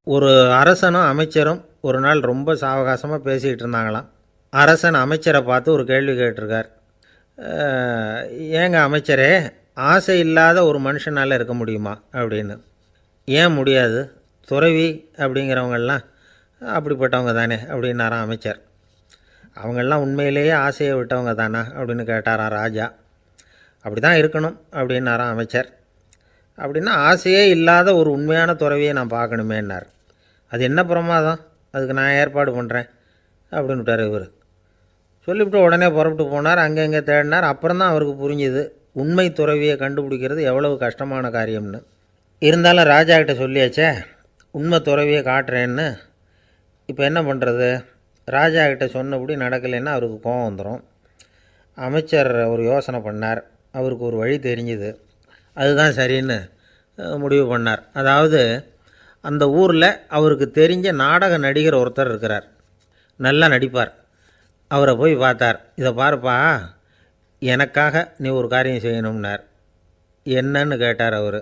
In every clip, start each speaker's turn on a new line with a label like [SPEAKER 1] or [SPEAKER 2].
[SPEAKER 1] ஒரு அரசனும் அமைச்சரும் ஒரு நாள் ரொம்ப சாவகாசமாக பேசிக்கிட்டு இருந்தாங்களாம். அரசன் அமைச்சரை பார்த்து ஒரு கேள்வி கேட்டிருக்கார். ஏங்க அமைச்சரே, ஆசை இல்லாத ஒரு மனுஷனால் இருக்க முடியுமா அப்படின்னு. ஏன் முடியாது, துறவி அப்படிங்கிறவங்கெல்லாம் அப்படிப்பட்டவங்க தானே அப்படின்னாராம் அமைச்சர். அவங்கெல்லாம் உண்மையிலேயே ஆசையை விட்டவங்க தானா அப்படின்னு கேட்டாராம் ராஜா. அப்படி தான் இருக்கணும் அப்படின்னாராம் அமைச்சர். அப்படின்னா ஆசையே இல்லாத ஒரு உண்மையான துறவியை நான் பார்க்கணுமேன்னார். அது என்ன பிரமாதம், அதுக்கு நான் ஏற்பாடு பண்ணுறேன் அப்படின்னு விட்டார் இவர். சொல்லிவிட்டு உடனே புறப்பட்டு போனார். அங்கங்கே தேடினார். அப்புறம் தான் அவருக்கு புரிஞ்சுது உண்மை துறவியை கண்டுபிடிக்கிறது எவ்வளவு கஷ்டமான காரியம்னு. இருந்தாலும் ராஜா கிட்ட சொல்லியாச்சே, உண்மை துறவியை காட்டுறேன்னு. இப்போ என்ன பண்ணுறது? ராஜா கிட்ட சொன்னபடி நடக்கலைன்னா அவருக்கு கோபம் வந்துடும். அமைச்சர் ஒரு யோசனை பண்ணார். அவருக்கு ஒரு வழி தெரிஞ்சுது. அதுதான் சரின்னு முடிவு பண்ணார். அதாவது அந்த ஊரில் அவருக்கு தெரிஞ்ச நாடக நடிகர் ஒருத்தர் இருக்கிறார், நல்லா நடிப்பார். அவரை போய் பார்த்தார். இதை பாருப்பா, எனக்காக நீ ஒரு காரியம் செய்யணும்னார். என்னன்னு கேட்டார் அவர்.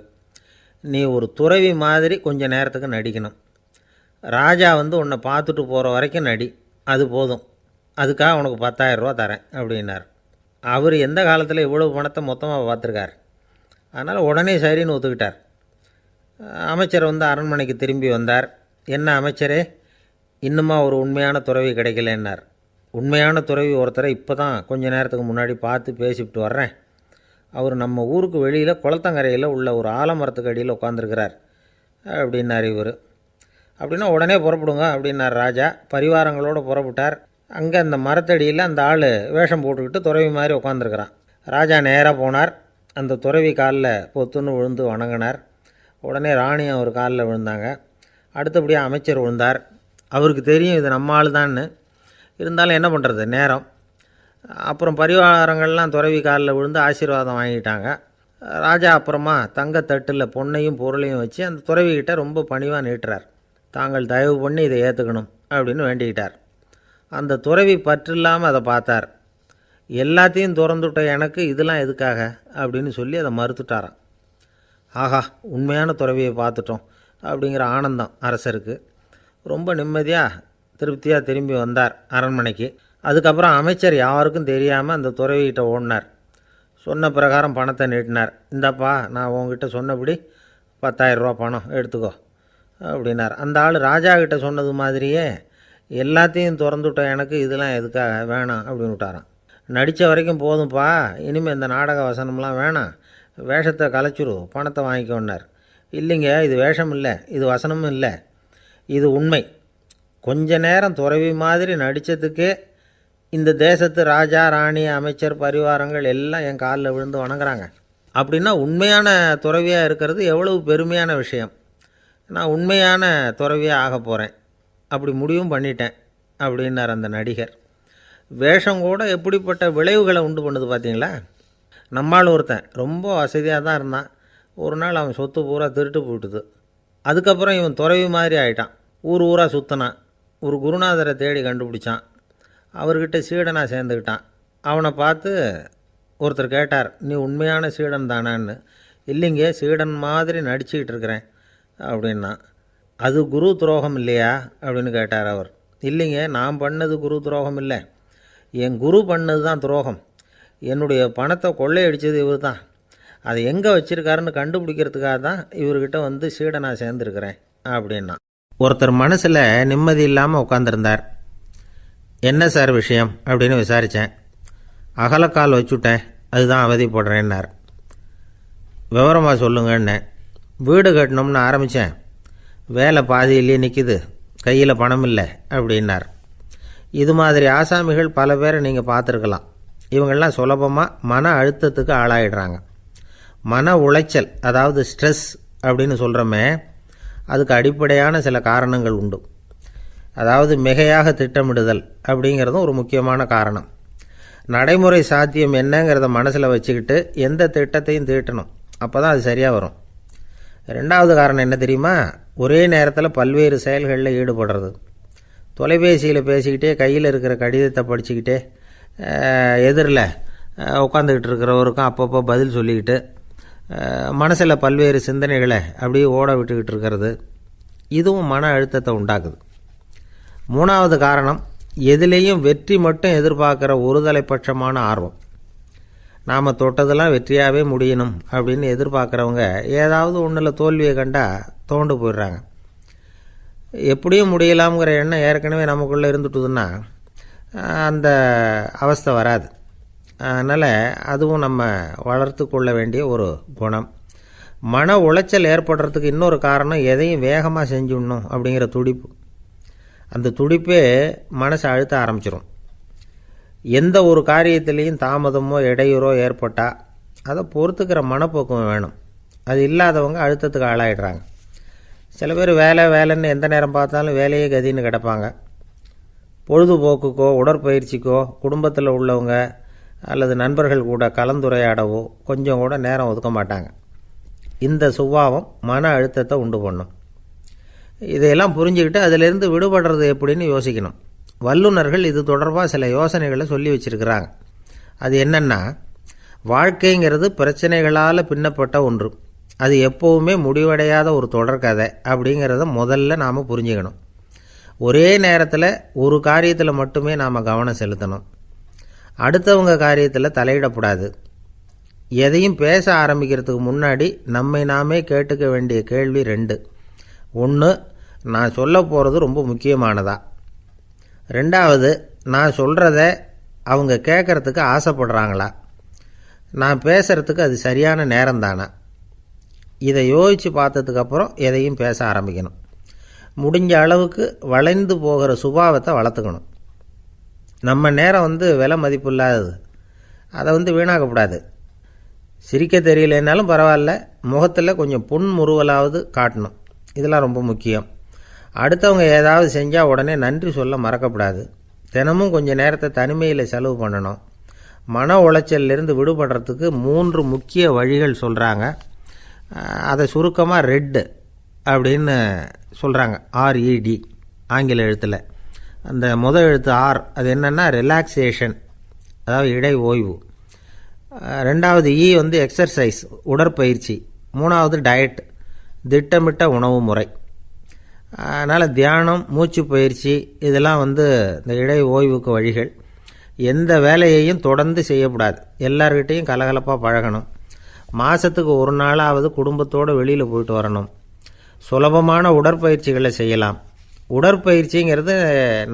[SPEAKER 1] நீ ஒரு துறவி மாதிரி கொஞ்சம் நேரத்துக்கு நடிக்கணும். ராஜா உன்னை பார்த்துட்டு போகிற வரைக்கும் நடி, அது போதும். அதுக்காக உனக்கு 10,000 ரூபா தரேன் அப்படின்னார். அவர் எந்த காலத்தில் இவ்வளவு பணத்தை மொத்தமாக பார்த்துருக்கார். அதனால் உடனே சரின்னு ஒத்துக்கிட்டார். அமைச்சர் அரண்மனைக்கு திரும்பி வந்தார். என்ன அமைச்சரே, இன்னுமா ஒரு உண்மையான துறவி கிடைக்கலன்னார். உண்மையான துறவி ஒருத்தரை இப்போ தான் கொஞ்சம் நேரத்துக்கு முன்னாடி பார்த்து பேசிவிட்டு வர்றேன். அவர் நம்ம ஊருக்கு வெளியில் குளத்தங்கரையில் உள்ள ஒரு ஆலமரத்துக்கு அடியில் உட்காந்துருக்கிறார் அப்படின்னார் இவர். அப்படின்னா உடனே புறப்படுங்க அப்படின்னார் ராஜா. பரிவாரங்களோடு புறப்பட்டார். அங்கே அந்த மரத்தடியில் அந்த ஆள் வேஷம் போட்டுக்கிட்டு துறவி மாதிரி உட்காந்துருக்கிறான். ராஜா நேராக போனார். அந்த துறவி காலில் பொத்துன்னு விழுந்து வணங்கினார். உடனே ராணியும் அவர் காலில் விழுந்தாங்க. அடுத்தபடியாக அமைச்சர் விழுந்தார். அவருக்கு தெரியும் இது நம்ம ஆள் தான்னு. இருந்தாலும் என்ன பண்ணுறது, நேரம். அப்புறம் பரிவாரங்கள்லாம் துறவி காலில் விழுந்து ஆசீர்வாதம் வாங்கிட்டாங்க. ராஜா அப்புறமா தங்கத்தட்டில் பொன்னையும் பொருளையும் வச்சு அந்த துறவிக்கிட்ட ரொம்ப பணிவாக நீட்டுறார். தாங்கள் தயவு பண்ணி இதை ஏற்றுக்கணும் அப்படின்னு வேண்டிக்கிட்டார். அந்த துறவி பற்றில்லாமல் அதை பார்த்தார். எல்லாத்தையும் திறந்துவிட்ட எனக்கு இதெல்லாம் எதுக்காக அப்படின்னு சொல்லி அதை மறுத்துட்டாராம். ஆஹா, உண்மையான துறவியை பார்த்துட்டோம் அப்படிங்கிற ஆனந்தம் அரசருக்கு. ரொம்ப நிம்மதியாக திருப்தியாக திரும்பி வந்தார் அரண்மனைக்கு. அதுக்கப்புறம் அமைச்சர் யாருக்கும் தெரியாமல் அந்த துறவிகிட்ட ஓடினார். சொன்ன பிரகாரம் பணத்தை நீட்டினார். இந்தாப்பா, நான் உங்ககிட்ட சொன்னபடி 10,000 ரூபா பணம் எடுத்துக்கோ அப்படின்னார். அந்த ஆள் ராஜா கிட்ட சொன்னது மாதிரியே எல்லாத்தையும் திறந்துவிட்ட எனக்கு இதெல்லாம் எதுக்காக வேணாம் அப்படின்னு விட்டாராம். நடித்த வரைக்கும் போதும்ப்பா, இனிமேல் இந்த நாடக வசனம்லாம் வேணாம், வேஷத்தை கலைச்சிரு, பணத்தை வாங்கிக்கோன்னார். இல்லைங்க, இது வேஷம் இல்லை, இது வசனமும் இல்லை, இது உண்மை. கொஞ்ச நேரம் துறவி மாதிரி நடித்ததுக்கே இந்த தேசத்து ராஜா ராணி அமைச்சர் பரிவாரங்கள் எல்லாம் என் காலில் விழுந்து வணங்குறாங்க. அப்படின்னா உண்மையான துறவியாக இருக்கிறது எவ்வளவு பெருமையான விஷயம். நான் உண்மையான துறவியாக ஆக போகிறேன், அப்படி முடிவும் பண்ணிட்டேன் அப்படின்னார் அந்த நடிகர். வேஷம் கூட எப்படிப்பட்ட விளைவுகளை உண்டு பண்ணுது பார்த்தீங்களா. நம்மால் ஒருத்தன் ரொம்ப வசதியாக தான் இருந்தான். ஒரு நாள் அவன் சொத்து பூரா திருட்டு போயிட்டுது. அதுக்கப்புறம் இவன் துறவி மாதிரி ஆகிட்டான். ஊர் ஊராக சுற்றினான். ஒரு குருநாதரை தேடி கண்டுபிடிச்சான். அவர்கிட்ட சீடனாக சேர்ந்துக்கிட்டான். அவனை பார்த்து ஒருத்தர் கேட்டார், நீ உண்மையான சீடன் தானான்னு. இல்லைங்க, சீடன் மாதிரி நடிச்சுக்கிட்டு இருக்கிறேன் அப்படின்னா. அது குரு துரோகம் இல்லையா அப்படின்னு கேட்டார் அவர். இல்லைங்க, நான் பண்ணது குரு துரோகம் இல்லை, என் குரு பண்ணது தான் துரோகம். என்னுடைய பணத்தை கொள்ளையடித்தது இவர் தான். அதை எங்கே வச்சுருக்காருன்னு கண்டுபிடிக்கிறதுக்காக தான் இவர்கிட்ட சீடனாக சேர்ந்துருக்கிறேன் அப்படின்னா. ஒருத்தர் மனசில் நிம்மதி இல்லாமல் உட்காந்துருந்தார். என்ன சார் விஷயம் அப்படின்னு விசாரித்தேன். அகலக்கால் வச்சுட்டேன், அதுதான் அவதிப்படுறேன்னார். விவரமாக சொல்லுங்கன்னேன். வீடு கட்டணும்னு ஆரம்பித்தேன், வேலை பாதியிலேயே நிற்கிது, கையில் பணம் இல்லை அப்படின்னார். இது மாதிரி ஆசாமிகள் பல பேரை நீங்கள் பார்த்துருக்கலாம். இவங்கெல்லாம் சுலபமாக மன அழுத்தத்துக்கு ஆளாயிடுறாங்க. மன உளைச்சல், அதாவது ஸ்ட்ரெஸ் அப்படின்னு சொல்கிறோமே, அதுக்கு அடிப்படையான சில காரணங்கள் உண்டு. அதாவது மிகையாக திட்டமிடுதல் அப்படிங்கிறதும் ஒரு முக்கியமான காரணம். நடைமுறை சாத்தியம் என்னங்கிறத மனசில் வச்சுக்கிட்டு எந்த திட்டத்தையும் தீட்டணும், அப்போ தான் அது சரியாக வரும். ரெண்டாவது காரணம் என்ன தெரியுமா? ஒரே நேரத்தில் பல்வேறு செயல்களில் ஈடுபடுறது. தொலைபேசியில் பேசிக்கிட்டே கையில் இருக்கிற கடிதத்தை படிச்சுக்கிட்டே எதிரில் உட்காந்துக்கிட்டு இருக்கிறவருக்கும் அப்பப்போ பதில் சொல்லிக்கிட்டு மனசில் பல்வேறு சிந்தனைகளை அப்படியே ஓட விட்டுக்கிட்டு இருக்கிறது. இதுவும் மன அழுத்தத்தை உண்டாக்குது. 3வது காரணம், எதிலேயும் வெற்றி மட்டும் எதிர்பார்க்குற ஒருதலைப்பட்சமான ஆர்வம். நாம் தொட்டதெல்லாம் வெற்றியாகவே முடியணும் அப்படின்னு எதிர்பார்க்குறவங்க ஏதாவது ஒன்றில் தோல்வியை கண்டால் தோண்டு போயிடுறாங்க. எப்படியும் முடியலாம்ங்கிற எண்ணம் ஏற்கனவே நமக்குள்ளே இருந்துட்டுதுன்னா அந்த அவஸ்தை வராது. அதனால் அதுவும் நம்ம வளர்த்து கொள்ள வேண்டிய ஒரு குணம். மன உளைச்சல் ஏற்படுறதுக்கு இன்னொரு காரணம், எதையும் வேகமாக செஞ்சுடணும் அப்படிங்கிற துடிப்பு. அந்த துடிப்பே மனசை அழுத்த ஆரம்பிச்சிடும். எந்த ஒரு காரியத்திலையும் தாமதமோ இடையூறோ ஏற்பட்டால் அதை பொறுத்துக்கிற மனப்போக்கம் வேணும். அது இல்லாதவங்க அழுத்தத்துக்கு ஆளாயிடுறாங்க. சில பேர் வேலைன்னு எந்த நேரம் பார்த்தாலும் வேலையே கதின்னு கிடப்பாங்க. பொழுதுபோக்குக்கோ உடற்பயிற்சிக்கோ குடும்பத்தில் உள்ளவங்க அல்லது நண்பர்கள் கூட கலந்துரையாடவோ கொஞ்சம் கூட நேரம் ஒதுக்க மாட்டாங்க. இந்த சுபாவம் மன அழுத்தத்தை உண்டு பண்ணும். இதையெல்லாம் புரிஞ்சுக்கிட்டு அதிலிருந்து விடுபடுறது எப்படின்னு யோசிக்கணும். வல்லுநர்கள் இது தொடர்பாக சில யோசனைகளை சொல்லி வச்சுருக்கிறாங்க. அது என்னென்னா, வாழ்க்கைங்கிறது பிரச்சனைகளால் பின்னப்பட்ட ஒன்று. அது எப்போவுமே முடிவடையாத ஒரு தொடர்கதை அப்படிங்கிறத முதல்ல நாம் புரிஞ்சுக்கணும். ஒரே நேரத்தில் ஒரு காரியத்தில் மட்டுமே நாம் கவனம் செலுத்தணும். அடுத்தவங்க காரியத்தில் தலையிடக்கூடாது. எதையும் பேச ஆரம்பிக்கிறதுக்கு முன்னாடி நம்மை நாமே கேட்டுக்க வேண்டிய கேள்வி 2. 1, நான் சொல்ல போகிறது ரொம்ப முக்கியமானதா? 2வது, நான் சொல்கிறத அவங்க கேட்குறதுக்கு ஆசைப்படுறாங்களா? நான் பேசுகிறதுக்கு அது சரியான நேரம் தானா? இதை யோசித்து பார்த்ததுக்கப்புறம் எதையும் பேச ஆரம்பிக்கணும். முடிஞ்ச அளவுக்கு வளைந்து போகிற சுபாவத்தை வளர்த்துக்கணும். நம்ம நேரம் விலை மதிப்பு இல்லாதது. அதை வீணாக்கக்கூடாது. சிரிக்க தெரியலனாலும் பரவாயில்ல, முகத்தில் கொஞ்சம் புன்முறுவலாவது காட்டணும். இதெல்லாம் ரொம்ப முக்கியம். அடுத்தவங்க ஏதாவது செஞ்சால் உடனே நன்றி சொல்ல மறக்கக்கூடாது. தினமும் கொஞ்சம் நேரத்தை தனிமையில் செலவு பண்ணணும். மன உளைச்சலிருந்து விடுபடுறதுக்கு 3 முக்கிய வழிகள் சொல்கிறாங்க. அதை சுருக்கமாக ரெட் அப்படின்னு சொல்கிறாங்க. RED ஆங்கில எழுத்தில். அந்த முதல் எழுத்து R, அது என்னென்னா ரிலாக்ஸேஷன், அதாவது இடை ஓய்வு. 2வது E எக்ஸர்சைஸ், உடற்பயிற்சி. 3வது டயட், திட்டமிட்ட உணவு முறை. அதனால் தியானம், மூச்சு பயிற்சி இதெல்லாம் இந்த இடை ஓய்வுக்கு வழிகள். எந்த வேலையையும் தொடர்ந்து செய்யக்கூடாது. எல்லார்கிட்டையும் கலகலப்பாக பழகணும். மாதத்துக்கு ஒரு நாளாவது குடும்பத்தோடு வெளியில் போயிட்டு வரணும். சுலபமான உடற்பயிற்சிகளை செய்யலாம். உடற்பயிற்சிங்கிறது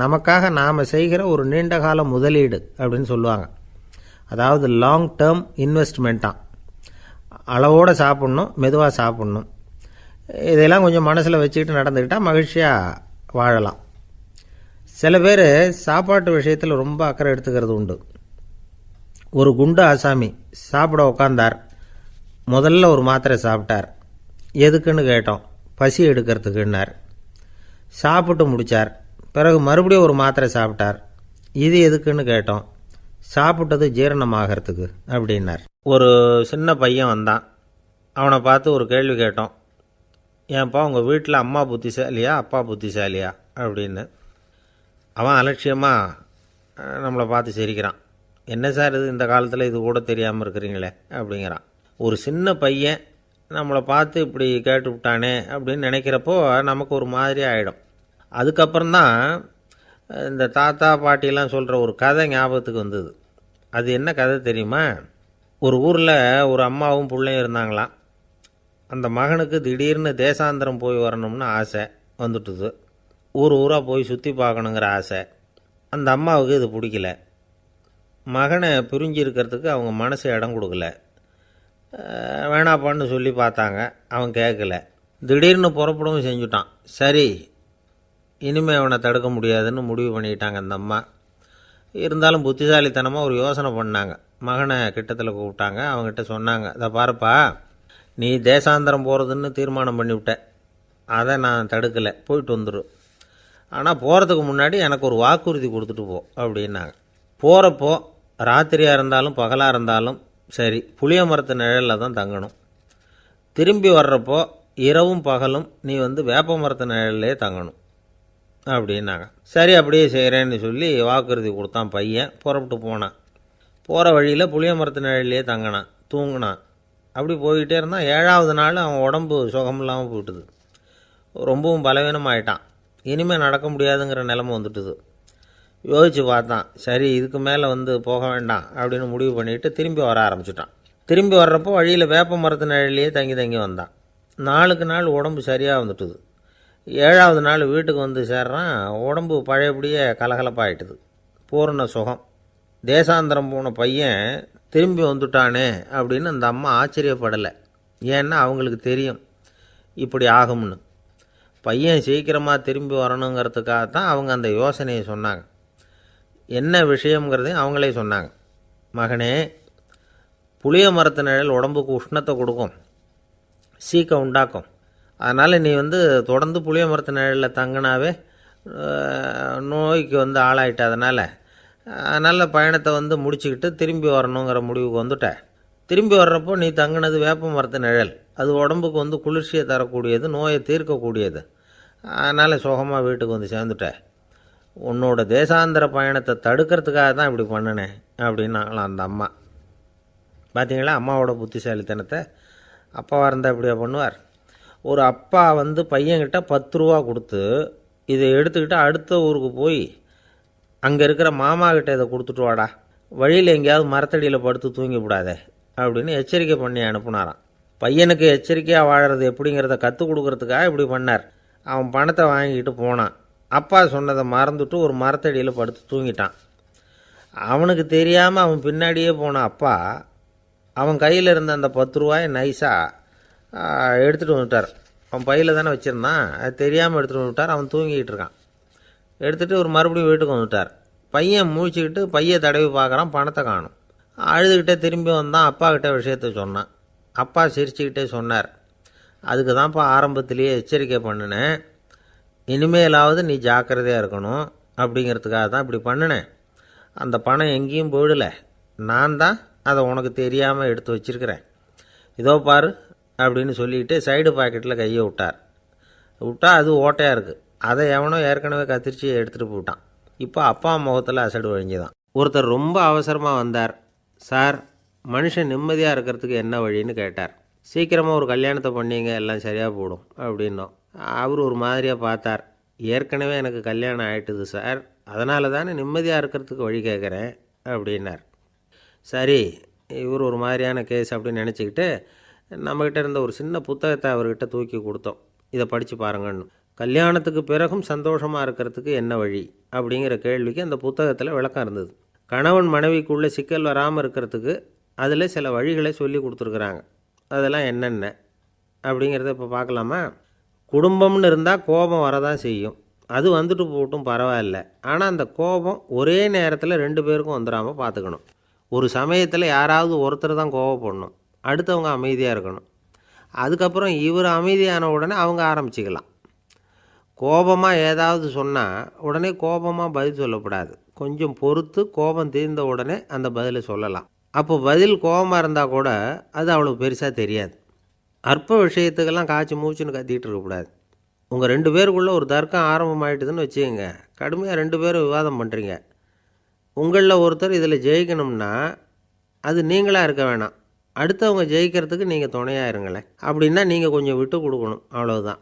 [SPEAKER 1] நமக்காக நாம் செய்கிற ஒரு நீண்டகால முதலீடு அப்படின்னு சொல்லுவாங்க. அதாவது லாங் டேர்ம் இன்வெஸ்ட்மெண்ட்டாக. அளவோடு சாப்பிட்ணும், மெதுவாக சாப்பிட்ணும். இதெல்லாம் கொஞ்சம் மனசில் வச்சுக்கிட்டு நடந்துக்கிட்டால் மகிழ்ச்சியாக வாழலாம். சில பேர் சாப்பாட்டு விஷயத்தில் ரொம்ப அக்கறை எடுத்துக்கிறது உண்டு. ஒரு குண்டு ஆசாமி சாப்பிட உக்காந்தார். முதல்ல ஒரு மாத்திரை சாப்பிட்டார். எதுக்குன்னு கேட்டோம். பசி எடுக்கிறதுக்குன்னார். சாப்பிட்டு முடித்தார். பிறகு மறுபடியும் ஒரு மாத்திரை சாப்பிட்டார். இது எதுக்குன்னு கேட்டோம். சாப்பிட்டது ஜீரணமாகறதுக்கு அப்படின்னார். ஒரு சின்ன பையன் வந்தான். அவனை பார்த்து ஒரு கேள்வி கேட்டோம். ஏன்ப்பா உங்கள் வீட்டில் அம்மா புத்திசாலியா அப்பா புத்திசாலியா அப்படின்னு. அவன் அலட்சியமாக நம்மளை பார்த்து சிரிக்கிறான். என்ன சார் இது, இந்த காலத்தில் இது கூட தெரியாமல் இருக்கிறீங்களே அப்படிங்கிறான். ஒரு சின்ன பையன் நம்மளை பார்த்து இப்படி கேட்டு விட்டானே அப்படின்னு நினைக்கிறப்போ நமக்கு ஒரு மாதிரி ஆகிடும். அதுக்கப்புறம்தான் இந்த தாத்தா பாட்டிலாம் சொல்கிற ஒரு கதை ஞாபகத்துக்கு வந்தது. அது என்ன கதை தெரியுமா? ஒரு ஊரில் ஒரு அம்மாவும் பிள்ளையும் இருந்தாங்களாம். அந்த மகனுக்கு திடீர்னு தேசாந்திரம் போய் வரணும்னு ஆசை வந்துட்டுது. ஊராக போய் சுற்றி பார்க்கணுங்கிற ஆசை. அந்த அம்மாவுக்கு இது பிடிக்கல. மகனை பிரிஞ்சு இருக்கிறதுக்கு அவங்க மனசு இடம் கொடுக்கல. வேணாப்பான்னு சொல்லி பார்த்தாங்க, அவன் கேட்கல. திடீர்னு புறப்படவும் செஞ்சுட்டான். சரி, இனிமேல் அவனை தடுக்க முடியாதுன்னு முடிவு பண்ணிட்டாங்க அந்த அம்மா. இருந்தாலும் புத்திசாலித்தனமாக ஒரு யோசனை பண்ணாங்க. மகனை கிட்டத்தில் கூப்பிட்டாங்க. அவங்ககிட்ட சொன்னாங்க, இதை பாருப்பா, நீ தேசாந்திரம் போகிறதுன்னு தீர்மானம் பண்ணிவிட்ட. அதை நான் தடுக்கலை, போயிட்டு வந்துடும். ஆனால் போகிறதுக்கு முன்னாடி எனக்கு ஒரு வாக்குறுதி கொடுத்துட்டு போ அப்படின்னாங்க. போகிறப்போ ராத்திரியாக இருந்தாலும் பகலாக இருந்தாலும் சரி, புளிய மரத்து நிழலில் தான் தங்கணும். திரும்பி வர்றப்போ இரவும் பகலும் நீ வேப்ப மரத்து நிழல்லே தங்கணும் அப்படின்னாங்க. சரி, அப்படியே செய்கிறேன்னு சொல்லி வாக்குறுதி கொடுத்தான் பையன். புறப்பட்டு போனான். போகிற வழியில் புளிய மரத்து நிழல்லையே தங்கினான், தூங்கினான். அப்படி போய்கிட்டே இருந்தான். 7வது நாள் அவன் உடம்பு சுகமில்லாமல் போயிட்டுது. ரொம்பவும் பலவீனமாயிட்டான். இனிமேல் நடக்க முடியாதுங்கிற நிலைமை வந்துட்டுது. யோசித்து பார்த்தான். சரி, இதுக்கு மேலே போக வேண்டாம் அப்படின்னு முடிவு பண்ணிவிட்டு திரும்பி வர ஆரம்பிச்சிட்டான். திரும்பி வர்றப்போ வழியில் வேப்ப மரத்து நிழலையே தங்கி தங்கி வந்தான். நாளுக்கு நாள் உடம்பு சரியாக வந்துட்டுது. 7ஆவது நாள் வீட்டுக்கு சேர்றான். உடம்பு பழையபடியே கலகலப்பாயிட்டுது. பூரண சுகம். தேசாந்திரம் போன பையன் திரும்பி வந்துட்டானே அப்படின்னு அந்த அம்மா ஆச்சரியப்படலை. ஏன்னா அவங்களுக்கு தெரியும் இப்படி ஆகும்னு. பையன் சீக்கிரமாக திரும்பி வரணுங்கிறதுக்காக தான் அவங்க அந்த யோசனையை சொன்னாங்க. என்ன விஷயங்கிறதையும் அவங்களே சொன்னாங்க. மகனே, புளிய மரத்து நிழல் உடம்புக்கு உஷ்ணத்தை கொடுக்கும், சீக்கம் உண்டாக்கும். அதனால் நீ தொடர்ந்து புளிய மரத்து நிழலில் தங்கினாவே நோய்க்கு ஆளாயிட்ட. அதனால் நல்ல பயணத்தை முடிச்சுக்கிட்டு திரும்பி வரணுங்கிற முடிவுக்கு வந்துட்ட. திரும்பி வர்றப்போ நீ தங்கினது வேப்ப மரத்து நிழல். அது உடம்புக்கு குளிர்ச்சியை தரக்கூடியது, நோயை தீர்க்கக்கூடியது. அதனால் சுகமாக வீட்டுக்கு சேர்ந்துட்ட. உன்னோட தேசாந்திர பயணத்தை தடுக்கிறதுக்காக தான் இப்படி பண்ணினேன் அப்படின்னாங்களாம் அந்த அம்மா. பார்த்தீங்களா அம்மாவோட புத்திசாலித்தனத்தை? அப்பாவாக இருந்தால் இப்படியா பண்ணுவார்? ஒரு அப்பா பையன்கிட்ட 10 ரூபா கொடுத்து இதை எடுத்துக்கிட்டு அடுத்த ஊருக்கு போய் அங்கே இருக்கிற மாமா கிட்ட இதை கொடுத்துட்டு வாடா, வழியில் எங்கேயாவது மரத்தடியில் படுத்து தூங்கி விடாதே அப்படின்னு எச்சரிக்கை பண்ணி அனுப்புனாராம். பையனுக்கு எச்சரிக்கையாக வாழறது எப்படிங்கிறத கற்றுக் கொடுக்கறதுக்காக இப்படி பண்ணார். அவன் பணத்தை வாங்கிட்டு போனான். அப்பா சொன்னதை மறந்துட்டு ஒரு மரத்தடியில் படுத்து தூங்கிட்டான். அவனுக்கு தெரியாமல் அவன் பின்னாடியே போன அப்பா அவன் கையில் இருந்த அந்த 10 ரூபாயை நைஸாக எடுத்துகிட்டு வந்துட்டார். அவன் பையில் தானே வச்சுருந்தான், அது தெரியாமல் எடுத்துகிட்டு வந்துட்டார். அவன் தூங்கிக்கிட்டு இருக்கான். எடுத்துகிட்டு ஒரு மறுபடியும் வீட்டுக்கு வந்துட்டார். பையன் முழிச்சுக்கிட்டு பையை தடவி பார்க்குறான், பணத்தை காணும். அழுதுகிட்டே திரும்பி வந்தான். அப்பா கிட்ட விஷயத்த சொன்னான். அப்பா சிரிச்சுக்கிட்டே சொன்னார், அதுக்கு தான்ப்பா ஆரம்பத்திலேயே எச்சரிக்கை பண்ணினேன், இனிமேலாவது நீ ஜாக்கிரதையாக இருக்கணும் அப்படிங்கிறதுக்காக தான் இப்படி பண்ணினேன். அந்த பணம் எங்கேயும் போயிடலை, நான் தான் அதை உனக்கு தெரியாமல் எடுத்து வச்சிருக்கிறேன். இதோ பாரு அப்படின்னு சொல்லிட்டு சைடு பாக்கெட்டில் கையை விட்டா அது ஓட்டையாக இருக்குது. அதை எவனோ ஏற்கனவே கத்திரிச்சு எடுத்துகிட்டு போட்டான். இப்போ அப்பா முகத்தில் அசடு வழிஞ்சுதான். ஒருத்தர் ரொம்ப அவசரமாக வந்தார். சார், மனுஷன் நிம்மதியாக இருக்கிறதுக்கு என்ன வழின்னு கேட்டார். சீக்கிரமாக ஒரு கல்யாணத்தை பண்ணிங்க, எல்லாம் சரியாக போடும் அப்படின்னோம். அவர் ஒரு மாதிரியாக பார்த்தார். ஏற்கனவே எனக்கு கல்யாணம் ஆகிட்டுது சார், அதனால தானே நிம்மதியாக இருக்கிறதுக்கு வழி கேட்குறேன் அப்படின்னார். சரி, இவர் ஒரு மாதிரியான கேஸ் அப்படின்னு நினச்சிக்கிட்டு நம்மக்கிட்ட இருந்த ஒரு சின்ன புத்தகத்தை அவர்கிட்ட தூக்கி கொடுத்தோம். இதை படித்து பாருங்கன்னு. கல்யாணத்துக்கு பிறகும் சந்தோஷமாக இருக்கிறதுக்கு என்ன வழி அப்படிங்கிற கேள்விக்கு அந்த புத்தகத்தில் விளக்கம் இருந்தது. கணவன் மனைவிக்குள்ளே சிக்கல் வராமல் இருக்கிறதுக்கு அதில் சில வழிகளை சொல்லி கொடுத்துருக்குறாங்க. அதெல்லாம் என்னென்ன அப்படிங்கிறத இப்போ பார்க்கலாமா? குடும்பம்னு இருந்தால் கோபம் வரதான் செய்யும். அது வந்துட்டு போட்டும் பரவாயில்ல. ஆனால் அந்த கோபம் ஒரே நேரத்தில் 2 பேருக்கும் வந்துடாமல் பார்த்துக்கணும். ஒரு சமயத்தில் யாராவது ஒருத்தர் தான் கோபப்படணும், அடுத்தவங்க அமைதியாக இருக்கணும். அதுக்கப்புறம் இவர் அமைதியான உடனே அவங்க ஆரம்பிச்சிக்கலாம். கோபமாக ஏதாவது சொன்னால் உடனே கோபமாக பதில் சொல்லக்கூடாது. கொஞ்சம் பொறுத்து கோபம் தீர்ந்த உடனே அந்த பதிலை சொல்லலாம். அப்போ பதில் கோபமாக இருந்தால் கூட அது அவ்வளோ பெருசாக தெரியாது. அற்ப விஷயத்துக்கெல்லாம் காய்ச்சி மூச்சுன்னு கத்திக்கிட்டு இருக்கக்கூடாது. உங்கள் 2 பேருக்குள்ளே ஒரு தர்க்கம் ஆரம்பமாயிட்டுதுன்னு வச்சுக்கோங்க. கடுமையாக 2 பேரும் விவாதம் பண்ணுறீங்க. உங்களில் ஒருத்தர் இதில் ஜெயிக்கணும்னா அது நீங்களாக இருக்க வேணாம், அடுத்தவங்க ஜெயிக்கிறதுக்கு நீங்கள் துணையாக இருங்களேன். அப்படின்னா நீங்கள் கொஞ்சம் விட்டு கொடுக்கணும், அவ்வளோதான்.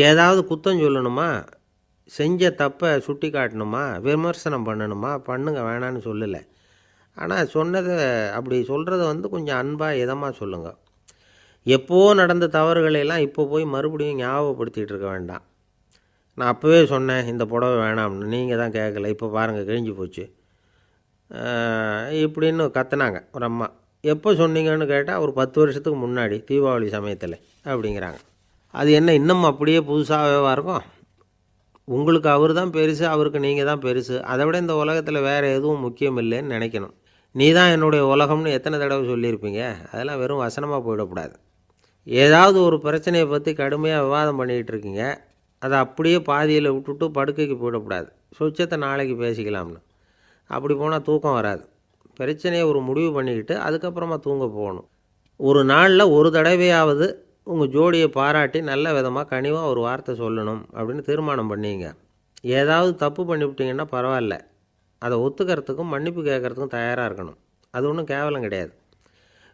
[SPEAKER 1] ஏதாவது குத்தம் சொல்லணுமா, செஞ்ச தப்பை சுட்டி காட்டணுமா, விமர்சனம் பண்ணணுமா, பண்ணுங்க, வேணான்னு சொல்லலை. ஆனால் சொன்னதை அப்படி சொல்கிறத கொஞ்சம் அன்பாக இதமாக சொல்லுங்கள். எப்போது நடந்த தவறுகளையெல்லாம் இப்போ போய் மறுபடியும் ஞாபகப்படுத்திகிட்டு இருக்க வேண்டாம். நான் அப்போவே சொன்னேன் இந்த புடவை வேணாம்னு, நீங்கள் தான் கேட்கல, இப்போ பாருங்கள் கிழிஞ்சு போச்சு இப்படின்னு கத்துனாங்க ஒரு அம்மா. எப்போ சொன்னீங்கன்னு கேட்டால் ஒரு 10 வருஷத்துக்கு முன்னாடி தீபாவளி சமயத்தில் அப்படிங்கிறாங்க. அது என்ன இன்னும் அப்படியே புதுசாகவே இருக்கும்? உங்களுக்கு அவர் தான் பெருசு, அவருக்கு நீங்கள் தான் பெருசு. அதை விட இந்த உலகத்தில் வேறு எதுவும் முக்கியம் இல்லைன்னு நினைக்கணும். நீ தான் என்னுடைய உலகம்னு எத்தனை தடவை சொல்லியிருப்பீங்க? அதெல்லாம் வெறும் வசனமாக போயிடக்கூடாது. ஏதாவது ஒரு பிரச்சனையை பற்றி கடுமையாக விவாதம் பண்ணிக்கிட்டு இருக்கீங்க, அதை அப்படியே பாதியில் விட்டுட்டு படுக்கைக்கு போயிடக்கூடாது. சொச்சத்தை நாளைக்கு பேசிக்கலாம்னு. அப்படி போனால் தூக்கம் வராது. பிரச்சனையை ஒரு முடிவு பண்ணிக்கிட்டு அதுக்கப்புறமா தூங்க போகணும். ஒரு நாளில் ஒரு தடவையாவது உங்கள் ஜோடியை பாராட்டி நல்ல விதமாக கனிவாக ஒரு வார்த்தை சொல்லணும் அப்படின்னு தீர்மானம் பண்ணிங்க. ஏதாவது தப்பு பண்ணிவிட்டிங்கன்னா பரவாயில்ல, அதை ஒத்துக்கிறதுக்கும் மன்னிப்பு கேட்குறதுக்கும் தயாராக இருக்கணும். அது ஒன்றும் கேவலம் கிடையாது.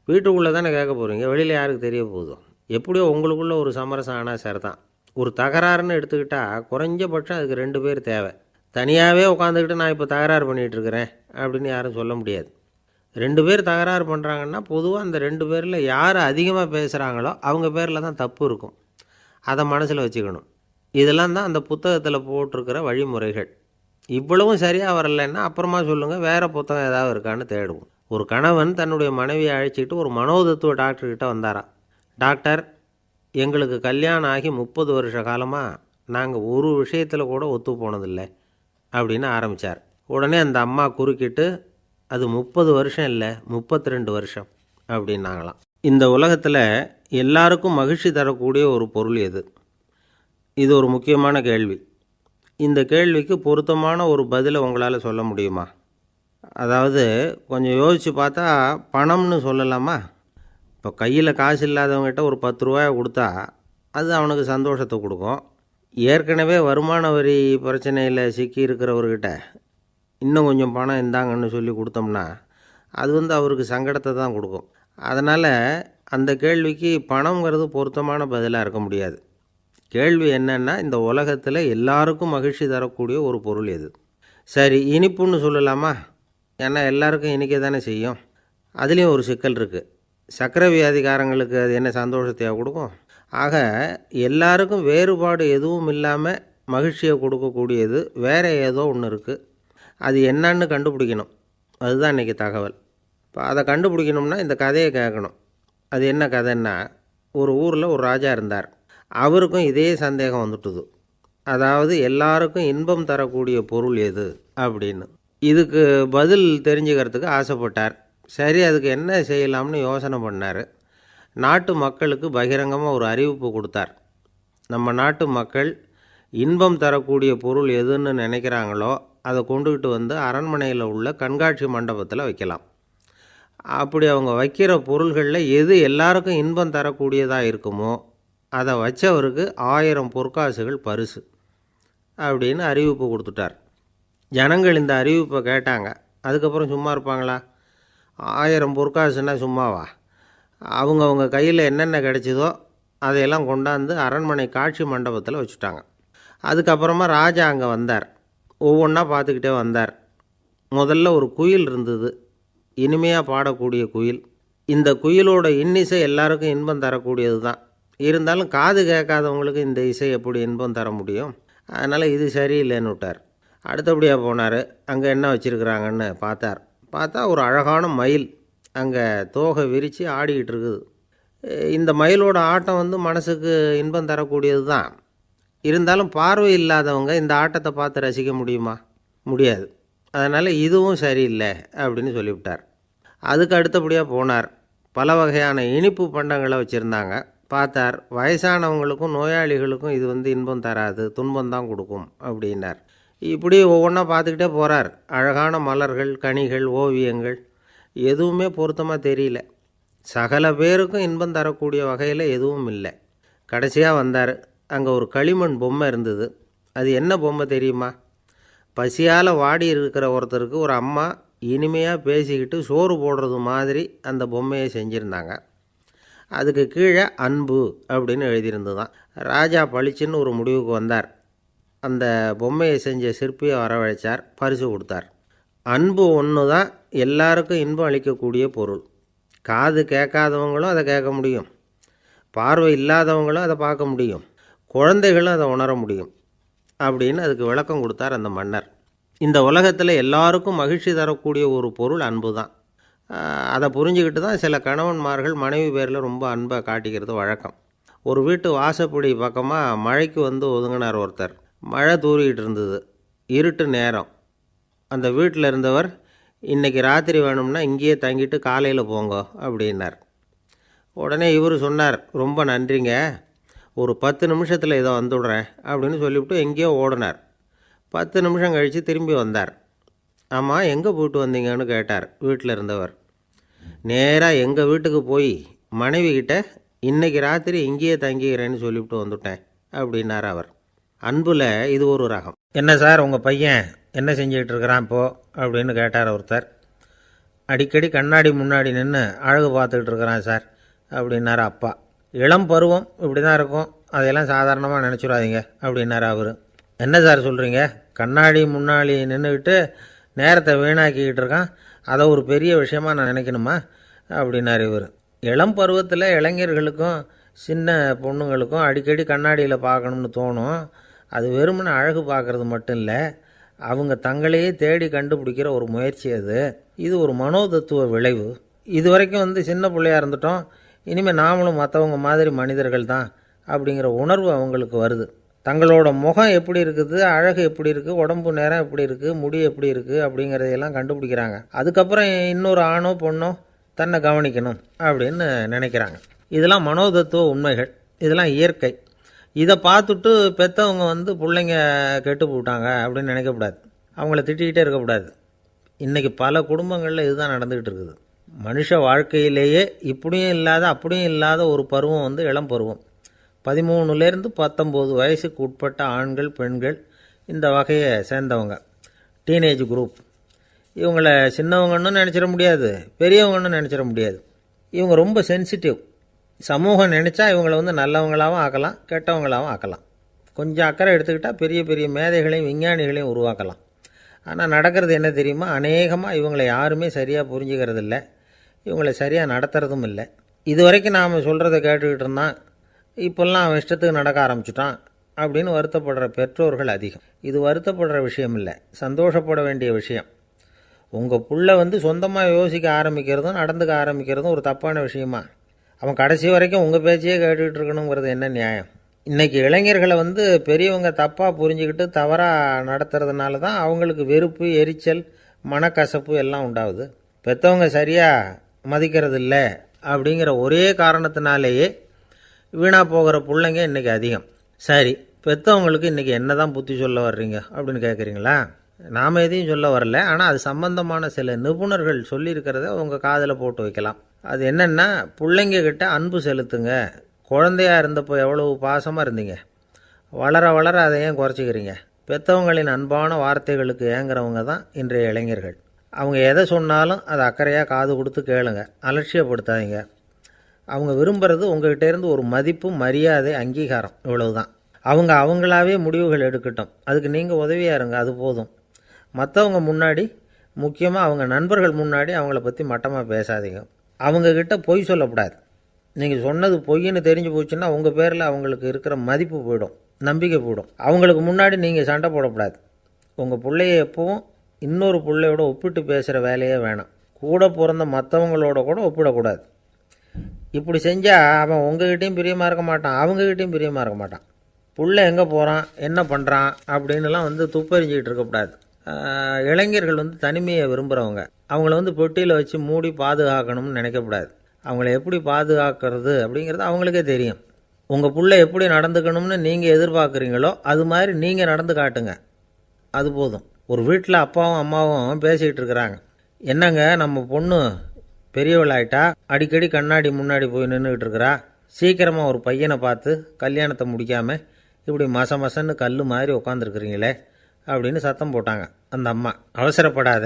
[SPEAKER 1] வீட்டுக்குள்ளே தானே கேட்க போகிறீங்க, வெளியில் யாருக்கு தெரிய போகுதோ? எப்படியோ உங்களுக்குள்ளே ஒரு சமரசம் ஆனால் சரி தான். ஒரு தகராறுன்னு எடுத்துக்கிட்டால் குறைஞ்சபட்சம் அதுக்கு 2 பேர் தேவை. தனியாகவே உட்காந்துக்கிட்டு நான் இப்போ தகராறு பண்ணிகிட்ருக்கிறேன் அப்படின்னு யாரும் சொல்ல முடியாது. 2 பேர் தகராறு பண்ணுறாங்கன்னா பொதுவாக அந்த 2 பேரில் யார் அதிகமாக பேசுகிறாங்களோ அவங்க பேரில் தான் தப்பு இருக்கும். அதை மனசில் வச்சுக்கணும். இதெல்லாம் தான் அந்த புத்தகத்தில் போட்டிருக்கிற வழிமுறைகள். இவ்வளவும் சரியாக வரலைன்னா அப்புறமா சொல்லுங்கள், வேறு புத்தகம் ஏதாவது இருக்கான்னு தேடுவோம். ஒரு கணவன் தன்னுடைய மனைவியை அழைச்சிக்கிட்டு ஒரு மனோதத்துவ டாக்டர்கிட்ட வந்தாராம். டாக்டர், எங்களுக்கு கல்யாணம் ஆகி 30 வருஷ காலமாக நாங்கள் ஒரு விஷயத்தில் கூட ஒத்து போனதில்லை அப்படின்னு ஆரம்பித்தார். உடனே அந்த அம்மா குறுக்கிட்டு, அது 30 வருஷம் இல்லை, 32 வருஷம் அப்படின்னாங்களாம். இந்த உலகத்தில் எல்லாருக்கும் மகிழ்ச்சி தரக்கூடிய ஒரு பொருள் எது? இது ஒரு முக்கியமான கேள்வி. இந்த கேள்விக்கு பொருத்தமான ஒரு பதிலை உங்களால் சொல்ல முடியுமா? அதாவது கொஞ்சம் யோசித்து பார்த்தா பணம்னு சொல்லலாமா? இப்போ கையில் காசு இல்லாதவங்ககிட்ட ஒரு 10 ரூபாயை கொடுத்தா அது அவனுக்கு சந்தோஷத்தை கொடுக்கும். ஏற்கனவே வருமான வரி பிரச்சனையில் சிக்கி இருக்கிறவர்கிட்ட இன்னும் கொஞ்சம் பணம் இந்தாங்கன்னு சொல்லி கொடுத்தோம்னா அது அவருக்கு சங்கடத்தை தான் கொடுக்கும். அதனால் அந்த கேள்விக்கு பணங்கிறது பொருத்தமான பதிலாக இருக்க முடியாது. கேள்வி என்னென்னா, இந்த உலகத்தில் எல்லாருக்கும் மகிழ்ச்சி தரக்கூடிய ஒரு பொருள் எது? சரி, இனிப்புன்னு சொல்லலாமா? ஏன்னா எல்லாருக்கும் இனிக்க தானே செய்யும். அதுலேயும் ஒரு சிக்கல் இருக்குது. சர்க்கரை வியாதிக்காரங்களுக்கு அது என்ன சந்தோஷத்தையாக கொடுக்கும்? ஆக எல்லாருக்கும் வேறுபாடு எதுவும் இல்லாமல் மகிழ்ச்சியை கொடுக்கக்கூடியது வேறு ஏதோ ஒன்று இருக்குது. அது என்னன்னு கண்டுபிடிக்கணும். அதுதான் இன்றைக்கி தகவல். இப்போ அதை கண்டுபிடிக்கணும்னா இந்த கதையை கேட்கணும். அது என்ன கதைன்னா, ஒரு ஊரில் ஒரு ராஜா இருந்தார். அவருக்கும் இதே சந்தேகம் வந்துட்டுது. அதாவது எல்லாருக்கும் இன்பம் தரக்கூடிய பொருள் எது அப்படின்னு. இதுக்கு பதில் தெரிஞ்சுக்கிறதுக்கு ஆசைப்பட்டார். சரி, அதுக்கு என்ன செய்யலாம்னு யோசனை பண்ணார். நாட்டு மக்களுக்கு பகிரங்கமாக ஒரு அறிவிப்பு கொடுத்தார். நம்ம நாட்டு மக்கள் இன்பம் தரக்கூடிய பொருள் எதுன்னு நினைக்கிறாங்களோ அதை கொண்டுக்கிட்டு வந்து அரண்மனையில் உள்ள கண்காட்சி மண்டபத்தில் வைக்கலாம். அப்படி அவங்க வைக்கிற பொருள்களில் எது எல்லாருக்கும் இன்பம் தரக்கூடியதாக இருக்குமோ அதை வச்சவருக்கு 1000 பொற்காசுகள் பரிசு அப்படின்னு அறிவிப்பு கொடுத்துட்டார். ஜனங்கள் இந்த அறிவிப்பை கேட்டாங்க. அதுக்கப்புறம் சும்மா இருப்பாங்களா? 1000 பொற்காசுன்னா சும்மாவா? அவங்க கையில் என்னென்ன கிடைச்சிதோ அதையெல்லாம் கொண்டாந்து அரண்மனை காட்சி மண்டபத்தில் வச்சுட்டாங்க. அதுக்கப்புறமா ராஜா அங்கே வந்தார். ஒவ்வொன்றா பார்த்துக்கிட்டே வந்தார். முதல்ல ஒரு குயில் இருந்தது, இனிமையாக பாடக்கூடிய குயில். இந்த குயிலோட இன்னிசை எல்லாருக்கும் இன்பம் தரக்கூடியது தான். இருந்தாலும் காது கேட்காதவங்களுக்கு இந்த இசை எப்படி இன்பம் தர முடியும்? அதனால் இது சரியில்லைன்னு விட்டார். அடுத்தபடியாக போனார். அங்கே என்ன வச்சுருக்குறாங்கன்னு பார்த்தா ஒரு அழகான மயில் அங்கே தோகை விரித்து ஆடிக்கிட்டு இருக்குது. இந்த மயிலோட ஆட்டம் மனசுக்கு இன்பம் தரக்கூடியது தான். இருந்தாலும் பார்வை இல்லாதவங்க இந்த ஆட்டத்தை பார்த்து ரசிக்க முடியுமா? முடியாது. அதனால் இதுவும் சரியில்லை அப்படின்னு சொல்லிவிட்டார். அதுக்கு அடுத்தபடியாக போனார். பல வகையான இனிப்பு பண்டங்களை வச்சுருந்தாங்க. பார்த்தார், வயசானவங்களுக்கும் நோயாளிகளுக்கும் இது இன்பம் தராது, துன்பம் தான் கொடுக்கும் அப்படின்னார். இப்படி ஒவ்வொன்றா பார்த்துக்கிட்டே போகிறார். அழகான மலர்கள், கனிகள், ஓவியங்கள் எதுவுமே பொருத்தமாக தெரியல. சகல பேருக்கும் இன்பம் தரக்கூடிய வகையில் எதுவும் இல்லை. கடைசியாக வந்தார். அங்கே ஒரு களிமண் பொம்மை இருந்தது. அது என்ன பொம்மை தெரியுமா? பசியால் வாடி இருக்கிற ஒருத்தருக்கு ஒரு அம்மா இனிமையாக பேசிக்கிட்டு சோறு போடுறது மாதிரி அந்த பொம்மையை செஞ்சுருந்தாங்க. அதுக்கு கீழே அன்பு அப்படின்னு எழுதியிருந்துதான். ராஜா பளிச்சுன்னு ஒரு முடிவுக்கு வந்தார். அந்த பொம்மையை செஞ்ச சிற்பியை வரவழைச்சார், பரிசு கொடுத்தார். அன்பு ஒன்று தான் எல்லாருக்கும் இன்பம் அளிக்கக்கூடிய பொருள். காது கேட்காதவங்களும் அதை கேட்க முடியும், பார்வை இல்லாதவங்களும் அதை பார்க்க முடியும், குழந்தைகளும் அதை உணர முடியும் அப்படின்னு அதுக்கு விளக்கம் கொடுத்தார் அந்த மன்னர். இந்த உலகத்தில் எல்லாருக்கும் மகிழ்ச்சி தரக்கூடிய ஒரு பொருள் அன்பு தான். அதை புரிஞ்சுக்கிட்டு தான் சில கணவன்மார்கள் மனைவி பேரில் ரொம்ப அன்பை காட்டிக்கிறது வழக்கம். ஒரு வீட்டு வாசப்படி பக்கமாக மழைக்கு ஒதுங்கினார் ஒருத்தர். மழை தூரிக்கிட்டு இருந்தது, இருட்டு நேரம். அந்த வீட்டில் இருந்தவர், இன்றைக்கி ராத்திரி வேணும்னா இங்கேயே தங்கிட்டு காலையில் போங்க அப்படின்னார். உடனே இவர் சொன்னார், ரொம்ப நன்றிங்க, ஒரு 10 நிமிஷத்தில் இதை வந்துவிடுறேன் அப்படின்னு சொல்லிவிட்டு எங்கேயோ ஓடினார். 10 நிமிஷம் கழித்து திரும்பி வந்தார். ஆமாம், எங்கே போயிட்டு வந்தீங்கன்னு கேட்டார் வீட்டில் இருந்தவர். நேராக எங்கள் வீட்டுக்கு போய் மனைவிக்கிட்ட இன்றைக்கி ராத்திரி இங்கேயே தங்கிக்கிறேன்னு சொல்லிவிட்டு வந்துட்டேன் அப்படின்னார் அவர். அன்பில் இது ஒரு ரகம். என்ன சார், உங்கள் பையன் என்ன செஞ்சுக்கிட்டு இருக்கிறான் இப்போது அப்படின்னு கேட்டார் ஒருத்தர். அடிக்கடி கண்ணாடி முன்னாடி நின்று அழகு பார்த்துக்கிட்டு இருக்கிறான் சார் அப்படின்னார் அப்பா. இளம் பருவம் இப்படி தான் இருக்கும், அதையெல்லாம் சாதாரணமாக நினச்சிடாதீங்க அப்படின்னாரு அவர். என்ன சார் சொல்கிறீங்க, கண்ணாடி முன்னாடி நின்றுக்கிட்டு நேரத்தை வீணாக்கிக்கிட்டு இருக்கான், அதை ஒரு பெரிய விஷயமாக நான் நினைக்கணுமா அப்படின்னாரு இவர். இளம் பருவத்தில் இளைஞர்களுக்கும் சின்ன பொண்ணுங்களுக்கும் அடிக்கடி கண்ணாடியில் பார்க்கணும்னு தோணும். அது வெறுமனே அழகு பார்க்குறது மட்டும் இல்லை, அவங்க தங்களையே தேடி கண்டுபிடிக்கிற ஒரு முயற்சி அது. இது ஒரு மனோதத்துவ விளைவு. இது வரைக்கும் சின்ன பிள்ளையாக இருந்துட்டோம், இனிமேல் நாமளும் மற்றவங்க மாதிரி மனிதர்கள் தான் அப்படிங்கிற உணர்வு அவங்களுக்கு வருது. தங்களோட முகம் எப்படி இருக்குது, அழகு எப்படி இருக்குது, உடம்பு நேரம் எப்படி இருக்குது, முடி எப்படி இருக்குது அப்படிங்கிறதையெல்லாம் கண்டுபிடிக்கிறாங்க. அதுக்கப்புறம் இன்னொரு ஆணோ பொண்ணோ தன்னை கவனிக்கணும் அப்படின்னு நினைக்கிறாங்க. இதெல்லாம் மனோதத்துவ உண்மைகள், இதெல்லாம் இயற்கை. இதை பார்த்துட்டு பெற்றவங்க பிள்ளைங்க கெட்டு போட்டாங்க அப்படின்னு நினைக்கக்கூடாது, அவங்கள திட்டிக்கிட்டே இருக்கக்கூடாது. இன்றைக்கி பல குடும்பங்களில் இதுதான் நடந்துக்கிட்டு இருக்குது. மனுஷ வாழ்க்கையிலேயே இப்படியும் இல்லாத அப்படியும் இல்லாத ஒரு பருவம் இளம் பருவம். 13லேருந்து 19 வயசுக்கு உட்பட்ட ஆண்கள் பெண்கள் இந்த வகையை சேர்ந்தவங்க, டீனேஜ் குரூப். இவங்கள சின்னவங்கன்னு நினச்சிட முடியாது, பெரியவங்கன்னு நினச்சிட முடியாது. இவங்க ரொம்ப சென்சிட்டிவ். சமூகம் நினச்சா இவங்களை நல்லவங்களாகவும் ஆக்கலாம், கெட்டவங்களாகவும் ஆக்கலாம். கொஞ்சம் அக்கறை எடுத்துக்கிட்டால் பெரிய பெரிய மேதைகளையும் விஞ்ஞானிகளையும் உருவாக்கலாம். ஆனால் நடக்கிறது என்ன தெரியுமா, அநேகமாக இவங்களை யாருமே சரியாக புரிஞ்சுக்கிறது இல்லை, இவங்களை சரியாக நடத்துறதும் இல்லை. இது வரைக்கும் நாம் சொல்கிறத கேட்டுக்கிட்டு இருந்தான், இப்போல்லாம் அவன் இஷ்டத்துக்கு நடக்க ஆரம்பிச்சிட்டான் அப்படின்னு வருத்தப்படுற பெற்றோர்கள் அதிகம். இது வருத்தப்படுற விஷயம் இல்லை, சந்தோஷப்பட வேண்டிய விஷயம். உங்கள் புள்ள சொந்தமாக யோசிக்க ஆரம்பிக்கிறதும் நடந்துக்க ஆரம்பிக்கிறதும் ஒரு தப்பான விஷயமா? அவன் கடைசி வரைக்கும் உங்கள் பேச்சையே கேட்டுக்கிட்டு இருக்கணுங்கிறது என்ன நியாயம்? இன்றைக்கி இளைஞர்களை பெரியவங்க தப்பாக புரிஞ்சுக்கிட்டு தவறாக நடத்துறதுனால தான் அவங்களுக்கு வெறுப்பு, எரிச்சல், மனக்கசப்பு எல்லாம் உண்டாகுது. பெற்றவங்க சரியாக மதிக்கிறது இல்லை அப்படிங்கிற ஒரே காரணத்தினாலேயே வீணாக போகிற பிள்ளைங்க இன்றைக்கி அதிகம். சரி, பெற்றவங்களுக்கு இன்றைக்கி என்ன தான் புத்தி சொல்ல வர்றீங்க அப்படின்னு கேட்குறீங்களா? நாம் எதையும் சொல்ல வரல, ஆனால் அது சம்பந்தமான சில நிபுணர்கள் சொல்லியிருக்கிறத உங்கள் காதில் போட்டு வைக்கலாம். அது என்னென்னா, பிள்ளைங்கக்கிட்ட அன்பு செலுத்துங்க. குழந்தையாக இருந்தப்போ எவ்வளவு பாசமாக இருந்தீங்க, வளர வளர அதை ஏன் குறைச்சிக்கிறீங்க? பெற்றவங்களின் அன்பான வார்த்தைகளுக்கு ஏங்குறவங்க தான் இன்றைய இளைஞர்கள். அவங்க எதை சொன்னாலும் அதை அக்கறையாக காது கொடுத்து கேளுங்க, அலட்சியப்படுத்தாதீங்க. அவங்க விரும்புகிறது உங்கள்கிட்டேருந்து ஒரு மதிப்பு, மரியாதை, அங்கீகாரம், இவ்வளவுதான். அவங்க அவங்களாவே முடிவுகள் எடுக்கட்டும், அதுக்கு நீங்கள் உதவியாக இருங்க, அது போதும். மற்றவங்க முன்னாடி, முக்கியமாக அவங்க நண்பர்கள் முன்னாடி அவங்கள பற்றி மட்டமாக பேசாதீங்க. அவங்கக்கிட்ட பொய் சொல்லக்கூடாது. நீங்கள் சொன்னது பொய்ன்னு தெரிஞ்சு போச்சுன்னா உங்கள் பேரில் அவங்களுக்கு இருக்கிற மதிப்பு போயிடும், நம்பிக்கை போயிடும். அவங்களுக்கு முன்னாடி நீங்கள் சண்டை போடக்கூடாது. உங்கள் பிள்ளைய எப்பவும் இன்னொரு பிள்ளையோட ஒப்பிட்டு பேசுகிற வேலையே வேணாம். கூட பிறந்த மற்றவங்களோட கூட ஒப்பிடக்கூடாது. இப்படி செஞ்சால் அவன் உங்ககிட்டையும் பிரியமாக இருக்க மாட்டான், அவங்ககிட்டையும் பிரியமாக இருக்க மாட்டான். புள்ள எங்கே போகிறான், என்ன பண்ணுறான் அப்படின்னுலாம் துப்பறிஞ்சிக்கிட்டு இருக்கக்கூடாது. இளைஞர்கள் தனிமையை விரும்புகிறவங்க. அவங்கள பெட்டியில் வச்சு மூடி பாதுகாக்கணும்னு நினைக்கக்கூடாது. அவங்கள எப்படி பாதுகாக்கிறது அப்படிங்கிறது அவங்களுக்கே தெரியும். உங்கள் புள்ள எப்படி நடந்துக்கணும்னு நீங்கள் எதிர்பார்க்குறீங்களோ அது மாதிரி நீங்கள் நடந்து காட்டுங்க, அது போதும். ஒரு வீட்டில் அப்பாவும் அம்மாவும் பேசிக்கிட்டு இருக்கிறாங்க. என்னங்க, நம்ம பொண்ணு பெரியவளாயிட்டா, அடிக்கடி கண்ணாடி முன்னாடி போய் நின்றுக்கிட்டு இருக்கிறா, சீக்கிரமாக ஒரு பையனை பார்த்து கல்யாணத்தை முடிக்காமல் இப்படி மசன்னு கல் மாதிரி உட்காந்துருக்குறீங்களே அப்படின்னு சத்தம் போட்டாங்க அந்த அம்மா. அவசரப்படாத,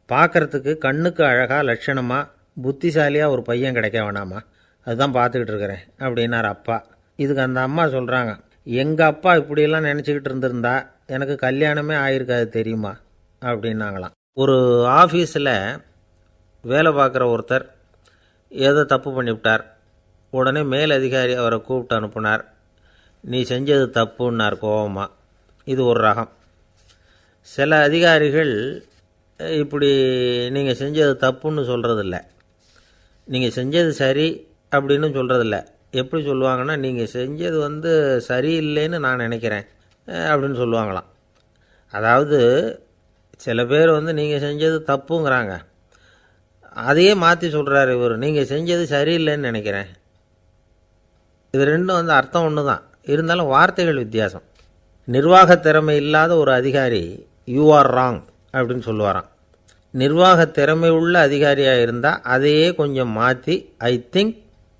[SPEAKER 1] பார்க்குறதுக்கு கண்ணுக்கு அழகாக லட்சணமாக புத்திசாலியாக ஒரு பையன் கிடைக்க வேணாமா, அதுதான் பார்த்துக்கிட்டு இருக்கிறேன் அப்படின்னார் அப்பா. இதுக்கு அந்த அம்மா சொல்கிறாங்க, எங்கள் அப்பா இப்படியெல்லாம் நினச்சிக்கிட்டு இருந்திருந்தா எனக்கு கல்யாணமே ஆகிருக்காது தெரியுமா அப்படின்னாங்களாம். ஒரு ஆஃபீஸில் வேலை பார்க்குற ஒருத்தர் ஏதோ தப்பு பண்ணிவிட்டார். உடனே மேல் அதிகாரி அவரை கூப்பிட்டு அனுப்புனார். நீ செஞ்சது தப்புன்னார் கோபமாக. இது ஒரு ரகம். சில அதிகாரிகள் இப்படி நீங்கள் செஞ்சது தப்புன்னு சொல்கிறதில்ல, நீங்கள் செஞ்சது சரி அப்படின்னு சொல்கிறதில்ல. எப்படி சொல்லுவாங்கன்னா, நீங்கள் செஞ்சது சரியில்லைன்னு நான் நினைக்கிறேன் அப்படின்னு சொல்லுவாங்களாம். அதாவது சில பேர் நீங்கள் செஞ்சது தப்புங்கிறாங்க, அதையே மாற்றி சொல்கிறார் இவர், நீங்கள் செஞ்சது சரியில்லைன்னு நினைக்கிறேன். இது ரெண்டும் அர்த்தம் ஒன்று தான், இருந்தாலும் வார்த்தைகள் வித்தியாசம். நிர்வாக திறமை இல்லாத ஒரு அதிகாரி யூ ஆர் ராங் அப்படின்னு சொல்லுவாராம். நிர்வாக திறமை உள்ள அதிகாரியாக இருந்தால் அதையே கொஞ்சம் மாற்றி I think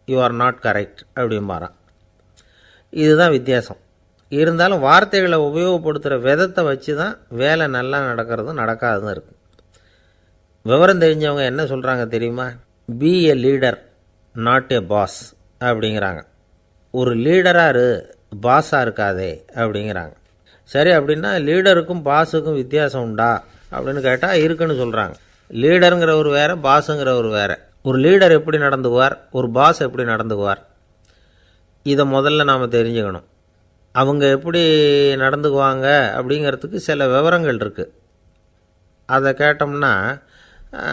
[SPEAKER 1] you are not correct அப்படிம்பாராம். இதுதான் வித்தியாசம். இருந்தாலும் வார்த்தைகளை உபயோகப்படுத்துகிற விதத்தை வச்சு தான் வேலை நல்லா நடக்கிறதும் நடக்காததும் இருக்குது. விவரம் தெரிஞ்சவங்க என்ன சொல்கிறாங்க தெரியுமா? Be a leader not a boss அப்படிங்கிறாங்க. ஒரு லீடராக இரு, பாஸாக இருக்காதே அப்படிங்கிறாங்க. சரி, அப்படின்னா லீடருக்கும் பாஸுக்கும் வித்தியாசம் உண்டா அப்படின்னு கேட்டால் இருக்குன்னு சொல்கிறாங்க. லீடருங்கிறவர் வேறு, பாஸுங்கிறவர் வேறு. ஒரு லீடர் எப்படி நடந்துக்குவார், ஒரு பாஸ் எப்படி நடந்துக்குவார், இதை முதல்ல நாம் தெரிஞ்சுக்கணும். அவங்க எப்படி நடந்துக்குவாங்க அப்படிங்கிறதுக்கு சில விவரங்கள் இருக்குது. அதை கேட்டோம்னா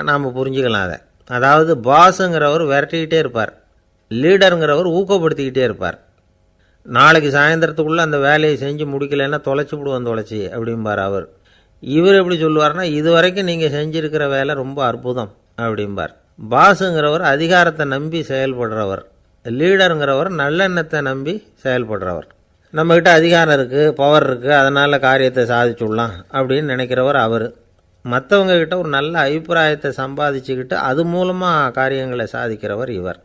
[SPEAKER 1] நாம் புரிஞ்சுக்கலாம் அதை. அதாவது பாஸுங்கிறவர் விரட்டிக்கிட்டே இருப்பார், லீடருங்கிறவர் ஊக்கப்படுத்திக்கிட்டே இருப்பார். நாளைக்கு சாயந்தரத்துக்குள்ளே அந்த வேலையை செஞ்சு முடிக்கலைன்னா தொலைச்சி விடுவோம் தொலைச்சி அப்படிம்பார் அவர். இவர் எப்படி சொல்லுவார்னா, இது வரைக்கும் நீங்கள் செஞ்சுருக்கிற வேலை ரொம்ப அற்புதம் அப்படிம்பார். பாஸுங்கிறவர் அதிகாரத்தை நம்பி செயல்படுறவர், லீடருங்கிறவர் நல்லெண்ணத்தை நம்பி செயல்படுறவர். நம்மக்கிட்ட அதிகாரம் இருக்குது, பவர் இருக்குது, அதனால் காரியத்தை சாதிச்சுடலாம் அப்படின்னு நினைக்கிறவர் அவர். மற்றவங்கக்கிட்ட ஒரு நல்ல அபிப்பிராயத்தை சம்பாதிச்சுக்கிட்டு அது மூலமாக காரியங்களை சாதிக்கிறவர் இவர்.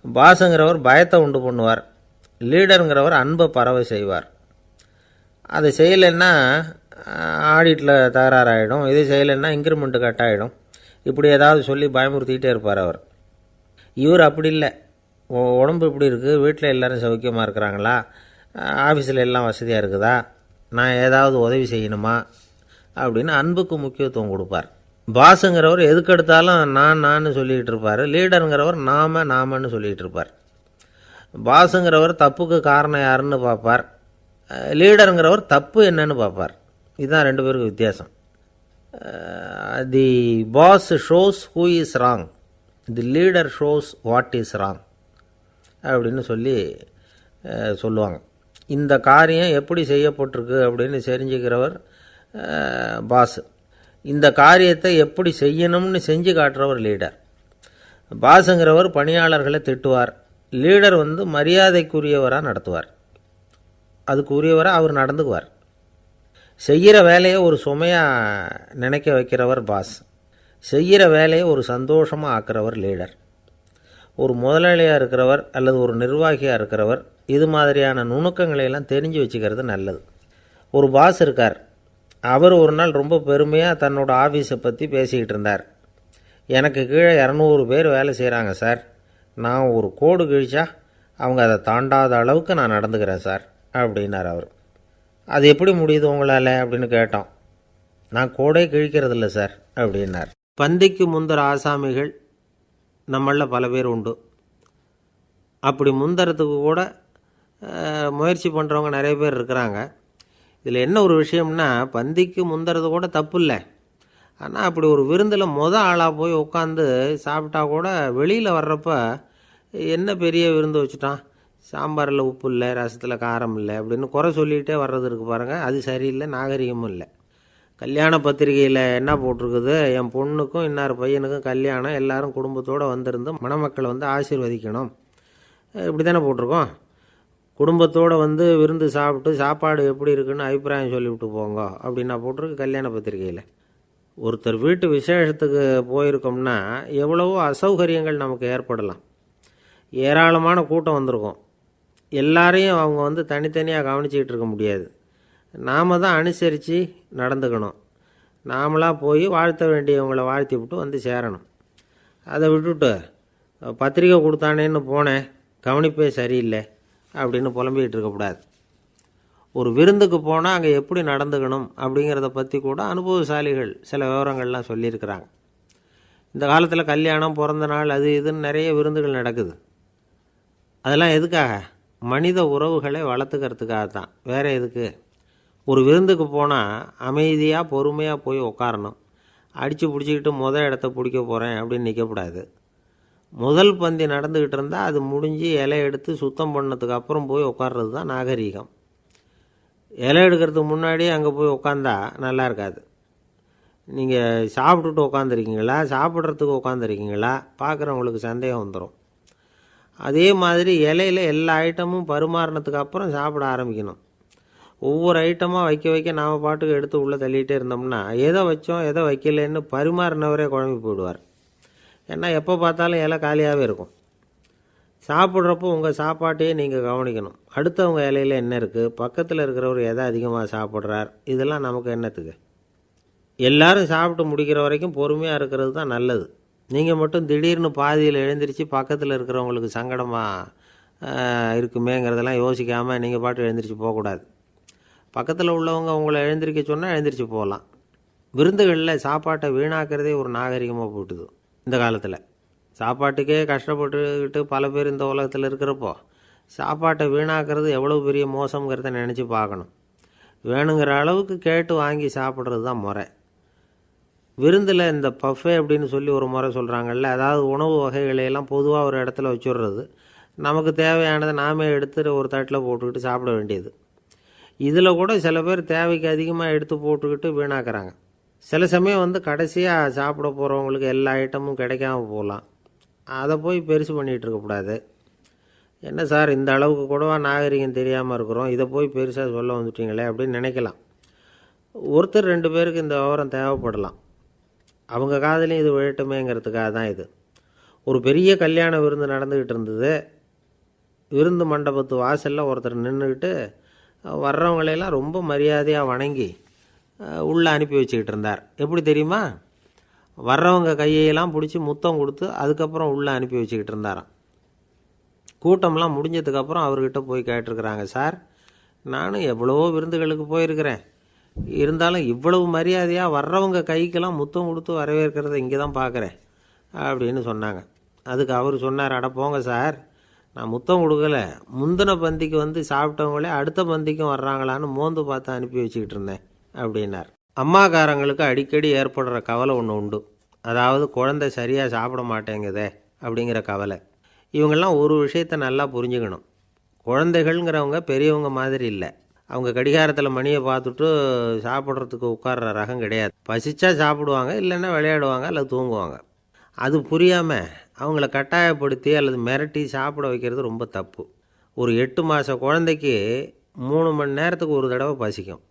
[SPEAKER 1] பாஸுங்கிறவர் பயத்தை உண்டு பண்ணுவார், லீடருங்கிறவர் அன்பை பரவ செய்வார். அதை செய்யலைன்னா ஆடிட்டில் தகராறாயிடும், இது செய்யலைன்னா இன்க்ரிமெண்ட்டு கட் ஆகிடும், இப்படி ஏதாவது சொல்லி பயமுறுத்திக்கிட்டே இருப்பார் அவர். இவர் அப்படி இல்லை. உடம்பு இப்படி இருக்குது, வீட்டில் எல்லோரும் சௌக்கியமாக இருக்கிறாங்களா, ஆஃபீஸில் எல்லாம் வசதியாக இருக்குதா, நான் ஏதாவது உதவி செய்யணுமா அப்படின்னு அன்புக்கு முக்கியத்துவம் கொடுப்பார். பாஸுங்கிறவர் எதுக்கெடுத்தாலும் நான் சொல்லிகிட்டு இருப்பார், லீடருங்கிறவர் நாமன்னு சொல்லிகிட்டு இருப்பார். பாஸுங்கிறவர் தப்புக்கு காரணம் யாருன்னு பார்ப்பார், லீடருங்கிறவர் தப்பு என்னன்னு பார்ப்பார். இதுதான் ரெண்டு பேருக்கு வித்தியாசம். The boss shows who is wrong, the leader shows what is wrong அப்படின்னு சொல்லுவாங்க. இந்த காரியம் எப்படி செய்யப்பட்டிருக்கு அப்படின்னு தெரிஞ்சுக்கிறவர் பாஸ். இந்த காரியத்தை எப்படி செய்யணும்னு செஞ்சு காட்டுறவர் லீடர். பாஸுங்கிறவர் பணியாளர்களை திட்டுவார், லீடர் மரியாதைக்குரியவராக நடத்துவார், அதுக்குரியவராக அவர் நடந்துக்குவார். செய்கிற வேலையை ஒரு சுமையாக நினைக்க வைக்கிறவர் பாஸ், செய்கிற வேலையை ஒரு சந்தோஷமாக ஆக்கிறவர் லீடர். ஒரு முதலாளியாக இருக்கிறவர் அல்லது ஒரு நிர்வாகியாக இருக்கிறவர் இது மாதிரியான நுணுக்கங்களையெல்லாம் தெரிஞ்சு வச்சுக்கிறது நல்லது. ஒரு பாஸ் இருக்கார், அவர் ஒரு நாள் ரொம்ப பெருமையாக தன்னோட ஆஃபீஸை பற்றி பேசிக்கிட்டு இருந்தார். எனக்கு கீழே 200 பேர் வேலை செய்கிறாங்க சார், நான் ஒரு கோடு கிழிச்சா அவங்க அதை தாண்டாத அளவுக்கு நான் நடந்துக்கிறேன் சார் அப்படின்னார் அவர். அது எப்படி முடியுது உங்களால் அப்படின்னு கேட்டோம். நான் கோடே கிழிக்கிறதில்ல சார் அப்படின்னார். பந்திக்கு முந்தர ஆசாமிகள் நம்மளில் பல பேர் உண்டு. அப்படி முந்தறதுக்கு கூட முயற்சி பண்ணுறவங்க நிறைய பேர் இருக்கிறாங்க. இதில் என்ன ஒரு விஷயம்னா, பந்திக்கு முந்துறது கூட தப்பு இல்லை. ஆனால் அப்படி ஒரு விருந்தில் ஆளாக போய் உட்காந்து சாப்பிட்டா கூட வெளியில் வர்றப்ப என்ன பெரிய விருந்து வச்சுட்டான், சாம்பாரில் உப்பு இல்லை, ரசத்தில் காரம் இல்லை அப்படின்னு குறை சொல்லிகிட்டே வர்றது இருக்குது பாருங்கள், அது சரியில்லை, நாகரிகமும் இல்லை. கல்யாண பத்திரிகையில் என்ன போட்டிருக்குது, என் பொண்ணுக்கும் இன்னார் பையனுக்கும் கல்யாணம், எல்லாரும் குடும்பத்தோடு வந்திருந்து மணமக்களை ஆசீர்வதிக்கணும், இப்படி தானே போட்டிருக்கோம். குடும்பத்தோடு விருந்து சாப்பிட்டு சாப்பாடு எப்படி இருக்குன்னு அபிப்பிராயம் சொல்லிவிட்டு போங்க அப்படின்னா போட்டிருக்கு கல்யாண பத்திரிகையில். ஒருத்தர் வீட்டு விசேஷத்துக்கு போயிருக்கோம்னா எவ்வளவோ அசௌகரியங்கள் நமக்கு ஏற்படலாம். ஏராளமான கூட்டம் வந்திருக்கும், எல்லாரையும் அவங்க தனித்தனியாக கவனிச்சிக்கிட்டு இருக்க முடியாது. நாம் தான் அனுசரித்து நடந்துக்கணும். நாமளாக போய் வாழ்த்த வேண்டியவங்களை வாழ்த்தி விட்டு சேரணும். அதை விட்டுட்டு பத்திரிக்கை கொடுத்தானேன்னு போனேன், கவனிப்பே சரியில்லை அப்படின்னு புலம்பிக்கிட்டு இருக்கக்கூடாது. ஒரு விருந்துக்கு போனால் அங்கே எப்படி நடந்துக்கணும் அப்படிங்கிறத பற்றி கூட அனுபவசாலிகள் சில விவரங்கள்லாம் சொல்லியிருக்கிறாங்க. இந்த காலத்தில் கல்யாணம், பிறந்த நாள், அது இதுன்னு நிறைய விருந்துகள் நடக்குது. அதெல்லாம் எதுக்காக? மனித உறவுகளை வளர்த்துக்கிறதுக்காக தான், வேறு எதுக்கு? ஒரு விருந்துக்கு போனால் அமைதியாக பொறுமையாக போய் உட்காரணும். அடித்து பிடிச்சிக்கிட்டு இடத்த பிடிக்க போகிறேன் அப்படின்னு நிற்கக்கூடாது. முதல் பந்தி நடந்துக்கிட்டு இருந்தால் அது முடிஞ்சு இலை எடுத்து சுத்தம் பண்ணதுக்கு அப்புறம் போய் உட்கார்றது தான் நாகரீகம். இலை எடுக்கிறதுக்கு முன்னாடியே அங்கே போய் உட்காந்தா நல்லா இருக்காது. நீங்கள் சாப்பிட்டுட்டு உட்காந்துருக்கீங்களா, சாப்பிட்றதுக்கு உட்காந்துருக்கீங்களா, பார்க்குறவங்களுக்கு சந்தேகம் வந்துடும். அதே மாதிரி இலையில் எல்லா ஐட்டமும் பரிமாறினதுக்கு அப்புறம் சாப்பிட ஆரம்பிக்கணும். ஒவ்வொரு ஐட்டமாக வைக்க நாம் பாட்டுக்கு எடுத்து உள்ளே தள்ளிகிட்டே இருந்தோம்னா எதை வச்சோம் எதை வைக்கலன்னு பரிமாறினவரே குழம்பி போயிடுவார். ஏன்னா எப்போ பார்த்தாலும் இலை காலியாகவே இருக்கும். சாப்பிட்றப்போ உங்கள் சாப்பாட்டையே நீங்கள் கவனிக்கணும். அடுத்தவங்க இலையில் என்ன இருக்குது, பக்கத்தில் இருக்கிறவர் எதை அதிகமாக சாப்பிட்றார், இதெல்லாம் நமக்கு என்னத்துக்கு? எல்லோரும் சாப்பிட்டு முடிக்கிற வரைக்கும் பொறுமையாக இருக்கிறது தான் நல்லது. நீங்கள் மட்டும் திடீர்னு பாதியில் எழுந்திரிச்சு பக்கத்தில் இருக்கிறவங்களுக்கு சங்கடமாக இருக்குமேங்கிறதெல்லாம் யோசிக்காமல் நீங்கள் பாட்டு எழுந்திரிச்சு போகக்கூடாது. பக்கத்தில் உள்ளவங்க உங்களை எழுந்திரிக்க சொன்னால் எழுந்திரிச்சு போகலாம். விருந்துகளில் சாப்பாட்டை வீணாக்கிறதே ஒரு நாகரிகமாக போட்டுது இந்த காலத்தில். சாப்பாட்டுக்கே கஷ்டப்பட்டுக்கிட்டு பல பேர் இந்த உலகத்தில் இருக்கிறப்போ சாப்பாட்டை வீணாக்கிறது எவ்வளோ பெரிய மோசங்கிறத நினச்சி பார்க்கணும். வேணுங்கிற அளவுக்கு கேட்டு வாங்கி சாப்பிட்றது தான் முறை. விருந்தில் இந்த பஃபே அப்படின்னு சொல்லி ஒரு முறை சொல்கிறாங்கல்ல, அதாவது உணவு வகைகளையெல்லாம் பொதுவாக ஒரு இடத்துல வச்சுடுறது, நமக்கு தேவையானதை நாமே எடுத்து ஒரு தட்டில் போட்டுக்கிட்டு சாப்பிட வேண்டியது. இதில் கூட சில பேர் தேவைக்கு அதிகமாக எடுத்து போட்டுக்கிட்டு வீணாக்குறாங்க. சில சமயம் கடைசியாக சாப்பிட போகிறவங்களுக்கு எல்லா ஐட்டமும் கிடைக்காம போகலாம். அதை போய் பெருசு பண்ணிகிட்டு இருக்கக்கூடாது. என்ன சார் இந்த அளவுக்கு கூடவா நாகரிகம் தெரியாமல் இருக்கிறோம், இதை போய் பெருசாக சொல்ல வந்துட்டீங்களே அப்படின்னு நினைக்கலாம். ஒருத்தர் 2 பேருக்கு இந்த விவரம் தேவைப்படலாம். அவங்க காதலையும் இது விழட்டுமேங்கிறதுக்காக தான் இது. ஒரு பெரிய கல்யாண விருந்து நடந்துக்கிட்டு இருந்தது. விருந்து மண்டபத்து வாசலில் ஒருத்தர் நின்றுக்கிட்டு வர்றவங்களையெல்லாம் ரொம்ப மரியாதையாக வணங்கி உள்ளே அனுப்பி வச்சுக்கிட்டு இருந்தார். எப்படி தெரியுமா? வர்றவங்க கையெல்லாம் பிடிச்சி முத்தம் கொடுத்து அதுக்கப்புறம் உள்ளே அனுப்பி வச்சுக்கிட்டு இருந்தாராம். கூட்டம்லாம் முடிஞ்சதுக்கப்புறம் அவர்கிட்ட போய் கேட்டிருக்கிறாங்க, சார் நானும் எவ்வளவோ விருந்துகளுக்கு போயிருக்கிறேன், இருந்தாலும் இவ்வளவு மரியாதையாக வர்றவங்க கைக்கெல்லாம் முத்தம் கொடுத்து வரவேற்கிறத இங்கே தான் பார்க்குறேன் அப்படின்னு சொன்னாங்க. அதுக்கு அவர் சொன்னார், அட போங்க சார், நான் முத்தம் கொடுக்கல, முந்தின பந்திக்கு சாப்பிட்டவங்களே அடுத்த பந்திக்கும் வர்றாங்களான்னு மோந்து பார்த்து அனுப்பி வச்சுக்கிட்டு இருந்தேன் அப்படின்னார். அம்மாக்காரங்களுக்கு அடிக்கடி ஏற்படுற கவலை ஒன்று உண்டு. அதாவது குழந்தை சரியாக சாப்பிட மாட்டேங்குதே அப்படிங்கிற கவலை. இவங்கெல்லாம் ஒரு விஷயத்தை நல்லா புரிஞ்சுக்கணும். குழந்தைகள்ங்கிறவங்க பெரியவங்க மாதிரி இல்லை. அவங்க கடிகாரத்தில் மணியை பார்த்துட்டு சாப்பிட்றதுக்கு உட்கார்ற ரகம் கிடையாது. பசிச்சா சாப்பிடுவாங்க, இல்லைன்னா விளையாடுவாங்க அல்லது தூங்குவாங்க. அது புரியாமல் அவங்கள கட்டாயப்படுத்தி அல்லது மிரட்டி சாப்பிட வைக்கிறது ரொம்ப தப்பு. ஒரு 8 மாத குழந்தைக்கு 3 மணி நேரத்துக்கு ஒரு தடவை பசிக்கும்.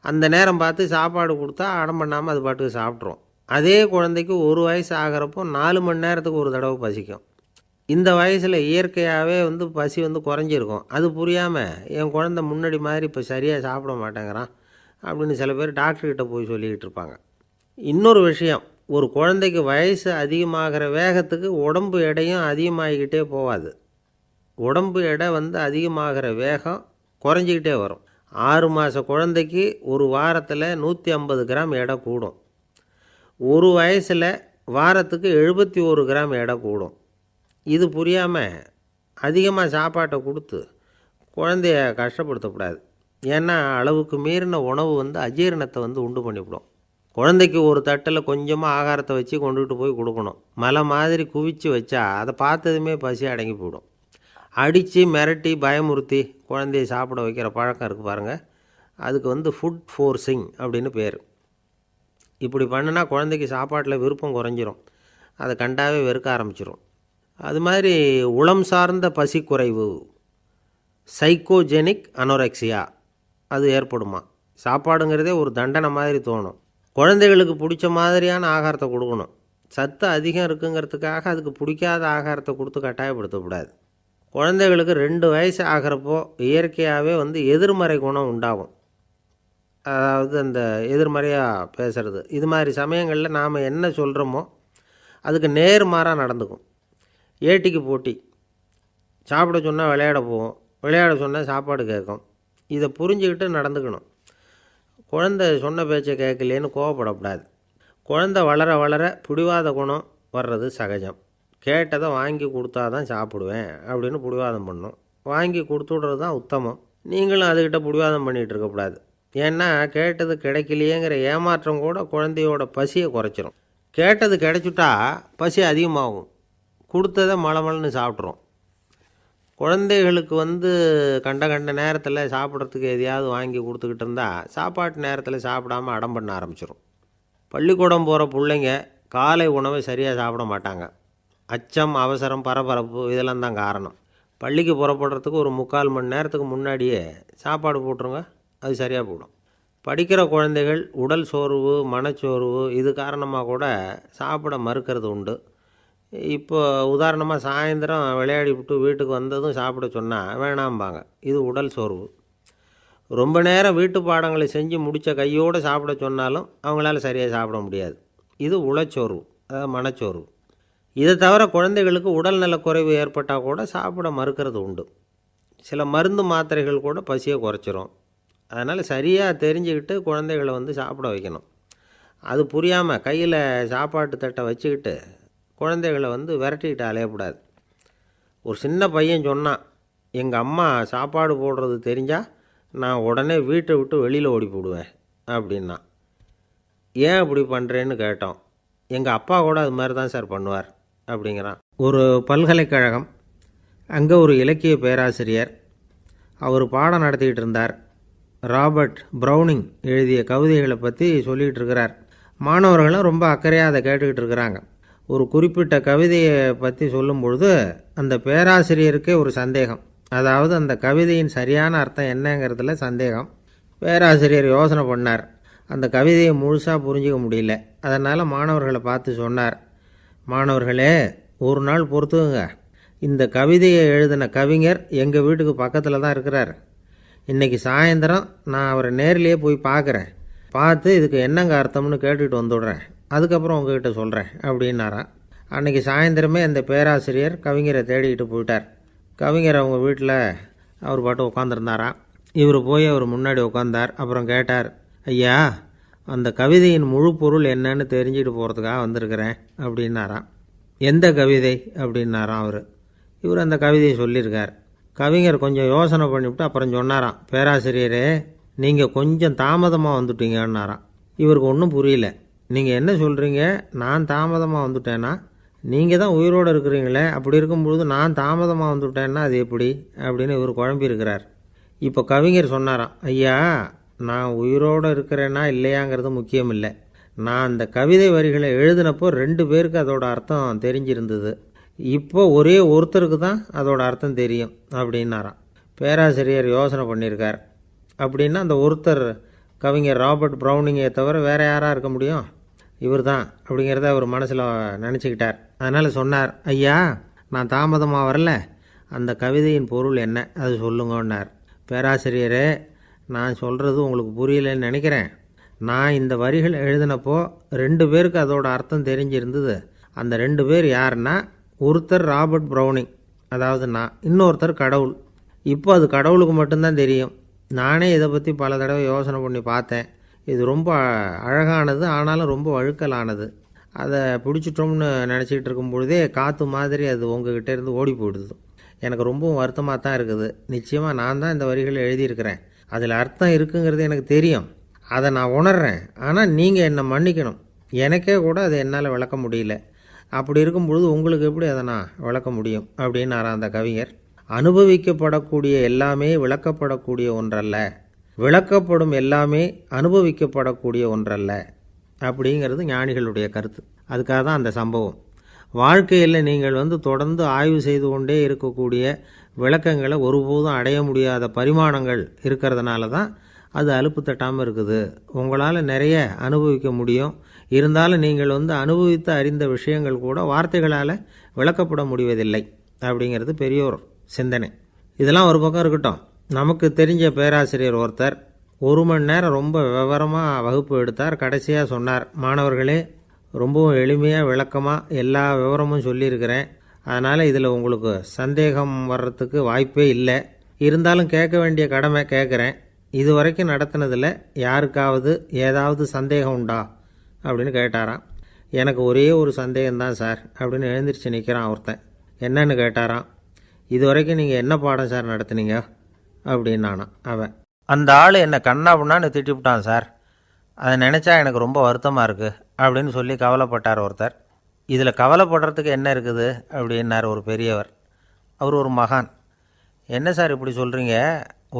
[SPEAKER 1] அந்த நேரம் பார்த்து சாப்பாடு கொடுத்தா அடம் பண்ணாமல் அது பாட்டுக்கு சாப்பிட்றோம். அதே குழந்தைக்கு 1 வயசு ஆகிறப்போ 4 மணி நேரத்துக்கு ஒரு தடவை பசிக்கும். இந்த வயசில் இயற்கையாகவே பசி குறைஞ்சிருக்கும். அது புரியாமல் என் குழந்தை முன்னாடி மாதிரி இப்போ சரியாக சாப்பிட மாட்டேங்கிறான் அப்படின்னு சில பேர் டாக்டர்கிட்ட போய் சொல்லிக்கிட்டு இருப்பாங்க. இன்னொரு விஷயம், ஒரு குழந்தைக்கு வயசு அதிகமாகிற வேகத்துக்கு உடம்பு எடையும் அதிகமாகிக்கிட்டே போகாது. உடம்பு எடை அதிகமாகிற வேகம் குறைஞ்சிக்கிட்டே வரும். 6 மாத குழந்தைக்கு ஒரு வாரத்தில் 150 கிராம் எடை கூடும். ஒரு வயசில் வாரத்துக்கு 71 கிராம் எடை கூடும். இது புரியாமல் அதிகமாக சாப்பாட்டை கொடுத்து குழந்தைய கஷ்டப்படுத்தக்கூடாது. ஏன்னா அளவுக்கு மீறின உணவு அஜீரணத்தை உண்டு பண்ணிவிடும். குழந்தைக்கு ஒரு தட்டில் கொஞ்சமாக ஆகாரத்தை வச்சு கொண்டுகிட்டு போய் கொடுக்கணும். மலை மாதிரி குவிச்சு வச்சா அதை பார்த்ததுமே பசி அடங்கி போயிடும். அடித்து மிரட்டி பயமுறுத்தி குழந்தைய சாப்பிட வைக்கிற பழக்கம் இருக்குது பாருங்கள், அதுக்கு ஃபுட் ஃபோர்ஸிங் அப்படின்னு பேர். இப்படி பண்ணுனா குழந்தைக்கு சாப்பாட்டில் விருப்பம் குறைஞ்சிரும், அதை கண்டாவே வெறுக்க ஆரம்பிச்சிடும். அது மாதிரி உளம் சார்ந்த பசி குறைவு, சைக்கோஜெனிக் அனோரெக்சியா, அது ஏற்படுமா. சாப்பாடுங்கிறதே ஒரு தண்டனை மாதிரி தோணும். குழந்தைகளுக்கு பிடிச்ச மாதிரியான ஆகாரத்தை கொடுக்கணும். சத்து அதிகம் இருக்குங்கிறதுக்காக அதுக்கு பிடிக்காத ஆகாரத்தை கொடுத்து கட்டாயப்படுத்தக்கூடாது. குழந்தைகளுக்கு 2 வயசு ஆகிறப்போ இயற்கையாகவே எதிர்மறை குணம் உண்டாகும். அதாவது அந்த எதிர்மறையாக பேசுகிறது. இது மாதிரி சமயங்களில் நாம் என்ன சொல்கிறோமோ அதுக்கு நேர்மாறாக நடந்துக்கும். ஏட்டிக்கு போட்டி. சாப்பிட சொன்னால் விளையாட போவோம், விளையாட சொன்னால் சாப்பாடு கேட்கும். இதை புரிஞ்சுக்கிட்டு நடந்துக்கணும். குழந்தை சொன்ன பேச்சை கேட்கலேன்னு கோவப்படக்கூடாது. குழந்தை வளர வளர பிடிவாத குணம் வர்றது சகஜம். கேட்டதை வாங்கி கொடுத்தா தான் சாப்பிடுவேன் அப்படின்னு பிடிவாதம் பண்ணும். வாங்கி கொடுத்துடுறது தான் உத்தமம். நீங்களும் அதுக்கிட்ட பிடிவாதம் பண்ணிகிட்டு இருக்கக்கூடாது. ஏன்னா கேட்டது கிடைக்கலையேங்கிற ஏமாற்றம் கூட குழந்தையோட பசியை குறைச்சிரும். கேட்டது கிடைச்சிட்டா பசி அதிகமாகும். கொடுத்ததை மலமலன்னு சாப்பிட்றோம். குழந்தைகளுக்கு கண்ட கண்ட நேரத்தில் சாப்பிட்றதுக்கு எதையாவது வாங்கி கொடுத்துக்கிட்டு இருந்தால் சாப்பாட்டு நேரத்தில் சாப்பிடாமல் அடம் பண்ண ஆரம்பிச்சிடும். பள்ளிக்கூடம் போகிற பிள்ளைங்க காலை உணவை சரியாக சாப்பிட மாட்டாங்க. அச்சம், அவசரம், பரபரப்பு இதெல்லாம் தான் காரணம். பள்ளிக்கு புறப்படுறதுக்கு ஒரு 3/4 மணி நேரத்துக்கு முன்னாடியே சாப்பாடு போட்டுருங்க, அது சரியாக போடும். படிக்கிற குழந்தைகள் உடல் சோர்வு, மனச்சோர்வு இது காரணமாக கூட சாப்பிட மறுக்கிறது உண்டு. இப்போ உதாரணமாக சாயந்தரம் விளையாடி விட்டு வீட்டுக்கு வந்ததும் சாப்பிட சொன்னால் வேணாம்பாங்க. இது உடல் சோர்வு. ரொம்ப நேரம் வீட்டு பாடங்களை செஞ்சு முடித்த கையோடு சாப்பிட சொன்னாலும் அவங்களால சரியாக சாப்பிட முடியாது. இது உளச்சோர்வு, அதாவது மனச்சோர்வு. இதை தவிர குழந்தைகளுக்கு உடல் நலக்குறைவு ஏற்பட்டால் கூட சாப்பிட மறுக்கிறது உண்டு. சில மருந்து மாத்திரைகள் கூட பசியை குறைச்சிரும். அதனால் சரியாக தெரிஞ்சுக்கிட்டு குழந்தைகளை சாப்பிட வைக்கணும். அது புரியாமல் கையில் சாப்பாட்டு தட்டை வச்சுக்கிட்டு குழந்தைகளை விரட்டிக்கிட்டு அலையக்கூடாது. ஒரு சின்ன பையன் சொன்னான், எங்கள் அம்மா சாப்பாடு போடுறது தெரிஞ்சால் நான் உடனே வீட்டை விட்டு வெளியில் ஓடி போடுவேன் அப்படின்னா. ஏன் அப்படி பண்ணுறேன்னு கேட்டோம். எங்கள் அப்பா கூட அது மாதிரி தான் சார் பண்ணுவார் அப்படிங்கிறான். ஒரு பல்கலைக்கழகம், அங்கே ஒரு இலக்கிய பேராசிரியர், அவர் பாடம் நடத்திக்கிட்டு இருந்தார். ராபர்ட் ப்ரௌனிங் எழுதிய கவிதைகளை பற்றி சொல்லிகிட்டு இருக்கிறார். மாணவர்களும் ரொம்ப அக்கறையாக அதை கேட்டுக்கிட்டு இருக்கிறாங்க. ஒரு குறிப்பிட்ட கவிதையை பற்றி சொல்லும் பொழுது அந்த பேராசிரியருக்கே ஒரு சந்தேகம். அதாவது அந்த கவிதையின் சரியான அர்த்தம் என்னங்கிறதுல சந்தேகம். பேராசிரியர் யோசனை பண்ணார். அந்த கவிதையை முழுசாக புரிஞ்சிக்க முடியல. அதனால் மாணவர்களை பார்த்து சொன்னார், மாணவர்களே, ஒரு நாள் பொறுத்துக்குங்க. இந்த கவிதையை எழுதின கவிஞர் எங்கள் வீட்டுக்கு பக்கத்தில் தான் இருக்கிறார். இன்றைக்கி சாயந்தரம் நான் அவரை நேரிலேயே போய் பார்க்குறேன். பார்த்து இதுக்கு என்னங்க அர்த்தம்னு கேட்டுக்கிட்டு வந்துவிடுறேன். அதுக்கப்புறம் உங்ககிட்ட சொல்கிறேன் அப்படின்னாராம். அன்றைக்கி சாயந்தரமே அந்த பேராசிரியர் கவிஞரை தேடிக்கிட்டு போயிட்டார். கவிஞர் அவங்க வீட்டில் அவர் பாட்டு உட்காந்துருந்தாராம். இவர் போய் அவர் முன்னாடி உட்காந்தார். அப்புறம் கேட்டார், ஐயா, அந்த கவிதையின் முழு பொருள் என்னன்னு தெரிஞ்சுட்டு போகிறதுக்காக வந்திருக்கிறேன் அப்படின்னாராம். எந்த கவிதை அப்படின்னாராம் அவர். இவர் அந்த கவிதையை சொல்லியிருக்கார். கவிஞர் கொஞ்சம் யோசனை பண்ணிவிட்டு அப்புறம் சொன்னாராம், பேராசிரியரே, நீங்கள் கொஞ்சம் தாமதமாக வந்துட்டீங்கன்னாராம். இவருக்கு ஒன்றும் புரியல. நீங்கள் என்ன சொல்கிறீங்க? நான் தாமதமாக வந்துட்டேன்னா? நீங்கள் தான் உயிரோடு இருக்கிறீங்களே, அப்படி இருக்கும்பொழுது நான் தாமதமாக வந்துவிட்டேன்னா அது எப்படி அப்படின்னு இவர் குழம்பி இருக்கிறார். இப்போ கவிஞர் சொன்னாராம், ஐயா, நான் உயிரோடு இருக்கிறேன்னா இல்லையாங்கிறது முக்கியம் இல்லை. நான் அந்த கவிதை வரிகளை எழுதினப்போ 2 பேருக்கு அதோட அர்த்தம் தெரிஞ்சிருந்தது. இப்போ ஒரே ஒருத்தருக்கு தான் அதோட அர்த்தம் தெரியும் அப்படின்னாராம். பேராசிரியர் யோசனை பண்ணியிருக்கார். அப்படின்னா அந்த ஒருத்தர் கவிஞர் ராபர்ட் ப்ரௌனிங்கை தவிர வேறு யாராக இருக்க முடியும்? இவர் தான் அப்படிங்கிறத அவர் மனசில் நினச்சிக்கிட்டார். அதனால் சொன்னார், ஐயா, நான் தாமதமாக வரல, அந்த கவிதையின் பொருள் என்ன அது சொல்லுங்கன்னார். பேராசிரியரே, நான் சொல்கிறது உங்களுக்கு புரியலைன்னு நினைக்கிறேன். நான் இந்த வரிகள் எழுதினப்போ 2 பேருக்கு அதோட அர்த்தம் தெரிஞ்சிருந்தது. அந்த 2 பேர் யாருன்னா, ஒருத்தர் ராபர்ட் ப்ரௌனிங், அதாவது நான், இன்னொருத்தர் கடவுள். இப்போ அது கடவுளுக்கு மட்டும்தான் தெரியும். நானே இதை பற்றி பல தடவை யோசனை பண்ணி பார்த்தேன். இது ரொம்ப அழகானது, ஆனாலும் ரொம்ப வழுக்கலானது. அதை பிடிச்சிட்டோம்னு நினச்சிக்கிட்டு இருக்கும் பொழுதே காற்று மாதிரி அது உங்ககிட்ட இருந்து ஓடி போயிடுது. எனக்கு ரொம்பவும் வருத்தமாக தான் இருக்குது. நிச்சயமாக நான் தான் இந்த வரிகளை எழுதியிருக்கிறேன். அதில் அர்த்தம் இருக்குங்கிறது எனக்கு தெரியும். அதை நான் உணர்கிறேன். ஆனால் நீங்கள் என்னை மன்னிக்கணும். எனக்கே கூட அதை என்னால் விளக்க முடியல. அப்படி இருக்கும் பொழுது உங்களுக்கு எப்படி அதை நான் விளக்க முடியும் அப்படின்னாரா அந்த கவிஞர். அனுபவிக்கப்படக்கூடிய எல்லாமே விளக்கப்படக்கூடிய ஒன்றல்ல, விளக்கப்படும் எல்லாமே அனுபவிக்கப்படக்கூடிய ஒன்றல்ல அப்படிங்கிறது ஞானிகளுடைய கருத்து. அதுக்காக தான் அந்த சம்பவம். வாழ்க்கையில் நீங்கள் தொடர்ந்து ஆய்வு செய்து கொண்டே இருக்கக்கூடிய விளக்கங்களை ஒருபோதும் அடைய முடியாத பரிமாணங்கள் இருக்கிறதுனால தான் அது அலுப்பு தட்டாமல் இருக்குது. உங்களால் நிறைய அனுபவிக்க முடியும். இருந்தாலும் நீங்கள் அனுபவித்து அறிந்த விஷயங்கள் கூட வார்த்தைகளால் விளக்கப்பட முடிவதில்லை அப்படிங்கிறது பெரியோர் சிந்தனை. இதெல்லாம் ஒரு பக்கம் இருக்கட்டும். நமக்கு தெரிஞ்ச பேராசிரியர் ஒருத்தர் 1 மணி நேரம் ரொம்ப விவரமாக வகுப்பு எடுத்தார். கடைசியாக சொன்னார், மாணவர்களே, ரொம்பவும் எளிமையாக விளக்கமாக எல்லா விவரமும் சொல்லியிருக்கிறேன். அதனால் இதில் உங்களுக்கு சந்தேகம் வர்றதுக்கு வாய்ப்பே இல்லை. இருந்தாலும் கேட்க வேண்டிய கடமை கேட்குறேன். இது வரைக்கும் நடத்தினதில் யாருக்காவது ஏதாவது சந்தேகம் உண்டா அப்படின்னு கேட்டாராம். எனக்கு ஒரே ஒரு சந்தேகம்தான் சார் அப்படின்னு எழுந்திரிச்சு நிற்கிறான் ஒருத்தன். என்னன்னு கேட்டாராம். இது வரைக்கும் நீங்கள் என்ன பாடம் சார் நடத்துனீங்க அப்படின்னானா அவன். அந்த ஆள் என்னை கண்ணா புண்ணான்னு திட்டிவிட்டான் சார். அதை நினச்சா எனக்கு ரொம்ப வருத்தமாக இருக்குது அப்படின்னு சொல்லி கவலைப்பட்டார் ஒருத்தர். இதில் கவலைப்படுறதுக்கு என்ன இருக்குது அப்படின்னார் ஒரு பெரியவர். அவர் ஒரு மகான். என்ன சார் இப்படி சொல்கிறீங்க?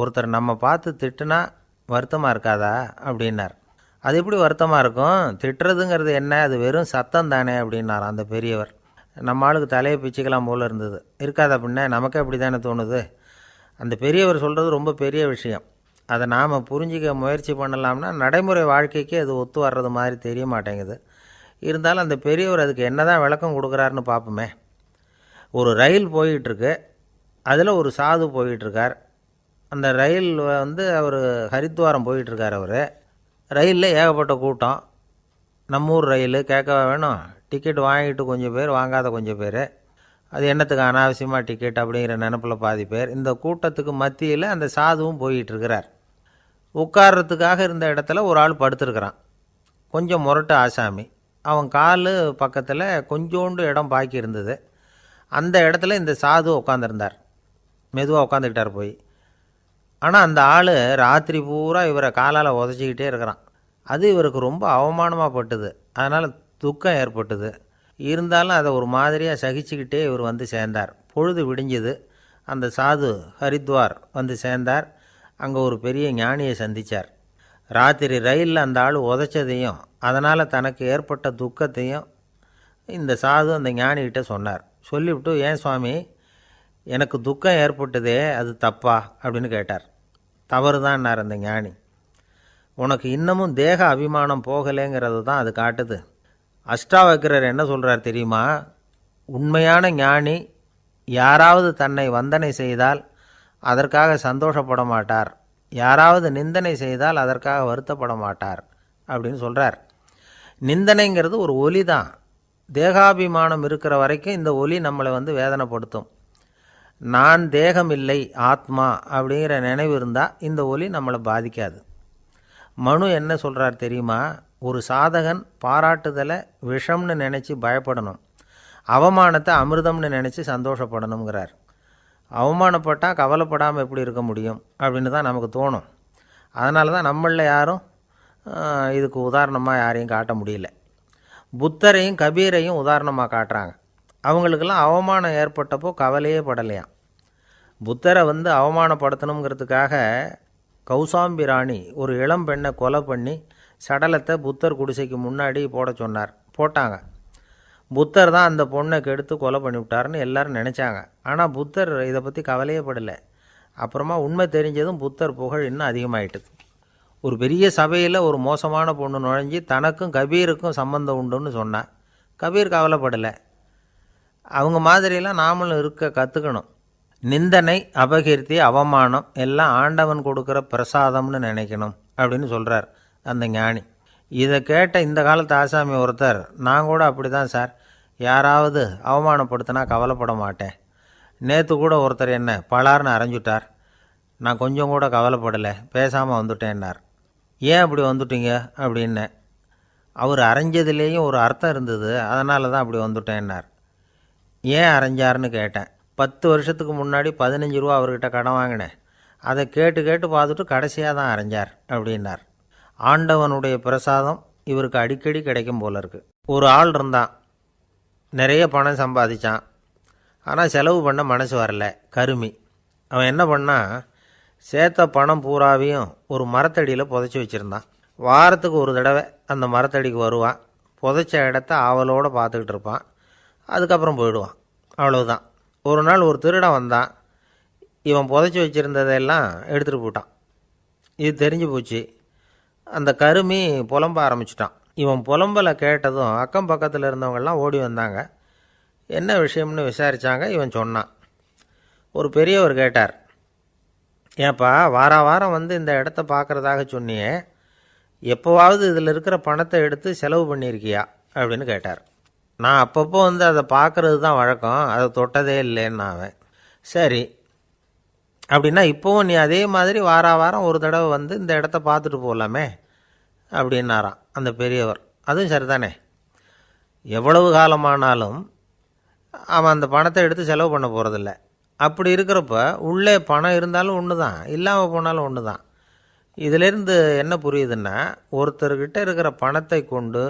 [SPEAKER 1] ஒருத்தர் நம்ம பார்த்து திட்டுனா வருத்தமாக இருக்காதா அப்படின்னார். அது எப்படி வருத்தமாக இருக்கும்? திட்டுறதுங்கிறது என்ன? அது வெறும் சத்தம் தானே அப்படின்னார் அந்த பெரியவர். நம்ம ஆளுக்கு தலையை பிச்சுக்கலாம் போல் இருந்தது. இருக்காது அப்படின்னா நமக்கே அப்படி தானே தோணுது. அந்த பெரியவர் சொல்கிறது ரொம்ப பெரிய விஷயம். அதை நாம் புரிஞ்சிக்க முயற்சி பண்ணலாம்னா நடைமுறை வாழ்க்கைக்கு அது ஒத்து வர்றது மாதிரி தெரிய மாட்டேங்குது. இருந்தாலும் அந்த பெரியவர் அதுக்கு என்ன தான் விளக்கம் கொடுக்குறாருன்னு பார்ப்போமே. ஒரு ரயில் போயிட்டுருக்கு. அதில் ஒரு சாது போயிட்டுருக்கார். அந்த ரயில் அவர் ஹரித்வாரம் போயிட்டுருக்கார். அவர் ரயிலில் ஏகப்பட்ட கூட்டம். நம்ம ஊர் ரயில் கேட்கவா வேணும்? டிக்கெட் வாங்கிட்டு கொஞ்சம் பேர், வாங்காத கொஞ்சம் பேர். அது என்னத்துக்கு அனாவசியமாக டிக்கெட் அப்படிங்கிற நினப்பில் பாதி பேர். இந்த கூட்டத்துக்கு மத்தியில் அந்த சாதுவும் போயிட்டுருக்கிறார். உட்கார்றதுக்காக இருந்த இடத்துல ஒரு ஆள் படுத்துருக்கிறான். கொஞ்சம் முரட்டு ஆசாமி. அவன் கால் பக்கத்தில் கொஞ்சோண்டு இடம் பாக்கி இருந்தது. அந்த இடத்துல இந்த சாது உட்காந்துருந்தார். மெதுவாக உட்காந்துக்கிட்டார் போய். ஆனால் அந்த ஆள் ராத்திரி பூரா இவரை காலால் உதச்சிக்கிட்டே இருக்கிறான். அது இவருக்கு ரொம்ப அவமானமாக பட்டுது. அதனால் துக்கம் ஏற்பட்டுது. இருந்தாலும் அதை ஒரு மாதிரியாக சகிச்சுக்கிட்டே இவர் வந்து சேர்ந்தார். பொழுது விடிஞ்சுது. அந்த சாது ஹரித்வார் வந்து சேர்ந்தார். அங்கே ஒரு பெரிய ஞானியை சந்தித்தார். ராத்திரி ரயிலில் அந்த ஆள் உதைச்சதையும் அதனால் தனக்கு ஏற்பட்ட துக்கத்தையும் இந்த சாது அந்த ஞானிகிட்ட சொன்னார். சொல்லிவிட்டு, ஏன் சுவாமி, எனக்கு துக்கம் ஏற்பட்டதே அது தப்பா அப்படின்னு கேட்டார். தவறு தான்னார் அந்த ஞானி. உனக்கு இன்னமும் தேக அபிமானம் போகலைங்கிறது தான் அது காட்டுது. அஷ்டாவக்கிரர் என்ன சொல்கிறார் தெரியுமா? உண்மையான ஞானி யாராவது தன்னை வந்தனை செய்தால் அதற்காக சந்தோஷப்பட மாட்டார், யாராவது நிந்தனை செய்தால் அதற்காக வருத்தப்பட மாட்டார் அப்படின்னு சொல்கிறார். நிந்தனைங்கிறது ஒரு ஒலி தான். தேகாபிமானம் இருக்கிற வரைக்கும் இந்த ஒலி நம்மளை வந்து வேதனைப்படுத்தும். நான் தேகம் இல்லை, ஆத்மா அப்படிங்கிற நினைவு இருந்தால் இந்த ஒலி நம்மளை பாதிக்காது. மனு என்ன சொல்கிறார் தெரியுமா? ஒரு சாதகன் பாராட்டுதலை விஷம்னு நினச்சி பயப்படணும், அவமானத்தை அமிர்தம்னு நினச்சி சந்தோஷப்படணுங்கிறார். அவமானப்பட்டால் கவலைப்படாமல் எப்படி இருக்க முடியும் அப்படின்னு தான் நமக்கு தோணும். அதனால தான் நம்மளில் யாரும் இதுக்கு உதாரணமாக யாரையும் காட்ட முடியல. புத்தரையும் கபீரையும் உதாரணமாக காட்டுறாங்க. அவங்களுக்கெல்லாம் அவமானம் ஏற்பட்டப்போ கவலையே படலையாம். புத்தரை வந்து அவமானப்படுத்தணுங்கிறதுக்காக கௌசாம்பி ராணி ஒரு இளம் பெண்ணை கொலை பண்ணி சடலத்தை புத்தர் குடிசைக்கு முன்னாடி போட சொன்னார். போட்டாங்க. புத்தர் தான் அந்த பொண்ணை கெடுத்து கொலை பண்ணிவிட்டார்னு எல்லாரும் நினச்சாங்க. ஆனால் புத்தர் இதை பற்றி கவலையே படலை. அப்புறமா உண்மை தெரிஞ்சதும் புத்தர் புகழ் இன்னும் அதிகமாகிட்டுது. ஒரு பெரிய சபையில் ஒரு மோசமான பொண்ணு நுழைஞ்சி தனக்கும் கபீருக்கும் சம்பந்தம் உண்டுன்னு சொன்னார். கபீர் கவலைப்படலை. அவங்க மாதிரியெல்லாம் நாமளும் இருக்க கற்றுக்கணும். நிந்தனை, அபகீர்த்தி, அவமானம் எல்லாம் ஆண்டவன் கொடுக்குற பிரசாதம்னு நினைக்கணும் அப்படின்னு சொல்கிறார் அந்த ஞானி. இதை கேட்ட இந்த காலத்து ஆசாமி ஒருத்தர், நான் கூட அப்படி தான் சார், யாராவது அவமானப்படுத்தினா கவலைப்பட மாட்டேன். நேற்று கூட ஒருத்தர் என்ன பலார்னு அரைஞ்சுட்டார், நான் கொஞ்சம் கூட கவலைப்படலை, பேசாமல் வந்துட்டேன்னார். ஏன் அப்படி வந்துட்டீங்க அப்படின்னு. அவர் அரைஞ்சதுலேயும் ஒரு அர்த்தம் இருந்தது, அதனால தான் அப்படி வந்துட்டேன்னார். ஏன் அரைஞ்சார்னு கேட்டேன். 10 வருஷத்துக்கு முன்னாடி 15 ரூபா அவர்கிட்ட கடன் வாங்கினேன், அதை கேட்டு கேட்டு பார்த்துட்டு கடைசியாக தான் அரைஞ்சார் அப்படின்னார். ஆண்டவனுடைய பிரசாதம் இவருக்கு அடிக்கடி கிடைக்கும் போல இருக்குது. ஒரு ஆள் இருந்தான், நிறைய பணம் சம்பாதிச்சான், ஆனால் செலவு பண்ண மனசு வரல, கருமி. அவன் என்ன பண்ணான், சேர்த்த பணம் பூராவையும் ஒரு மரத்தடியில் புதைச்சி வச்சுருந்தான். வாரத்துக்கு ஒரு தடவை அந்த மரத்தடிக்கு வருவான், புதைச்ச இடத்த ஆவலோடு பார்த்துக்கிட்டு இருப்பான், அதுக்கப்புறம் போயிடுவான். அவ்வளவுதான். ஒரு நாள் ஒரு திருடன் வந்தான். இவன் புதைச்சி வச்சுருந்ததெல்லாம் எடுத்துகிட்டு போட்டான். இது தெரிஞ்சு போச்சு. அந்த கருமி புலம்ப ஆரம்பிச்சிட்டான். இவன் புலம்பலை கேட்டதும் அக்கம் பக்கத்தில் இருந்தவங்கெல்லாம் ஓடி வந்தாங்க. என்ன விஷயம்னு விசாரித்தாங்க. இவன் சொன்னான். ஒரு பெரியவர் கேட்டார், ஏப்பா வாரம் வந்து இந்த இடத்த பார்க்குறதாக சொன்னியே, எப்போவாவது இதில் இருக்கிற பணத்தை எடுத்து செலவு பண்ணியிருக்கியா அப்படின்னு கேட்டார். நான் அப்பப்போ வந்து அதை பார்க்குறது தான் வழக்கம், அதை தொட்டதே இல்லைன்னு அவன். சரி அப்படின்னா இப்போவும் நீ அதே மாதிரி வாரம் ஒரு தடவை வந்து இந்த இடத்த பார்த்துட்டு போகலாமே அப்படின்னாராம் அந்த பெரியவர். அதுவும் சரிதானே, எவ்வளவு காலமானாலும் அவன் அந்த பணத்தை எடுத்து செலவு பண்ண போகிறதில்ல. அப்படி இருக்கிறப்ப உள்ளே பணம் இருந்தாலும் ஒன்று தான், இல்லாமல் போனாலும் ஒன்று தான். இதிலேருந்து என்ன புரியுதுன்னா, ஒருத்தர்கிட்ட இருக்கிற பணத்தை கொண்டு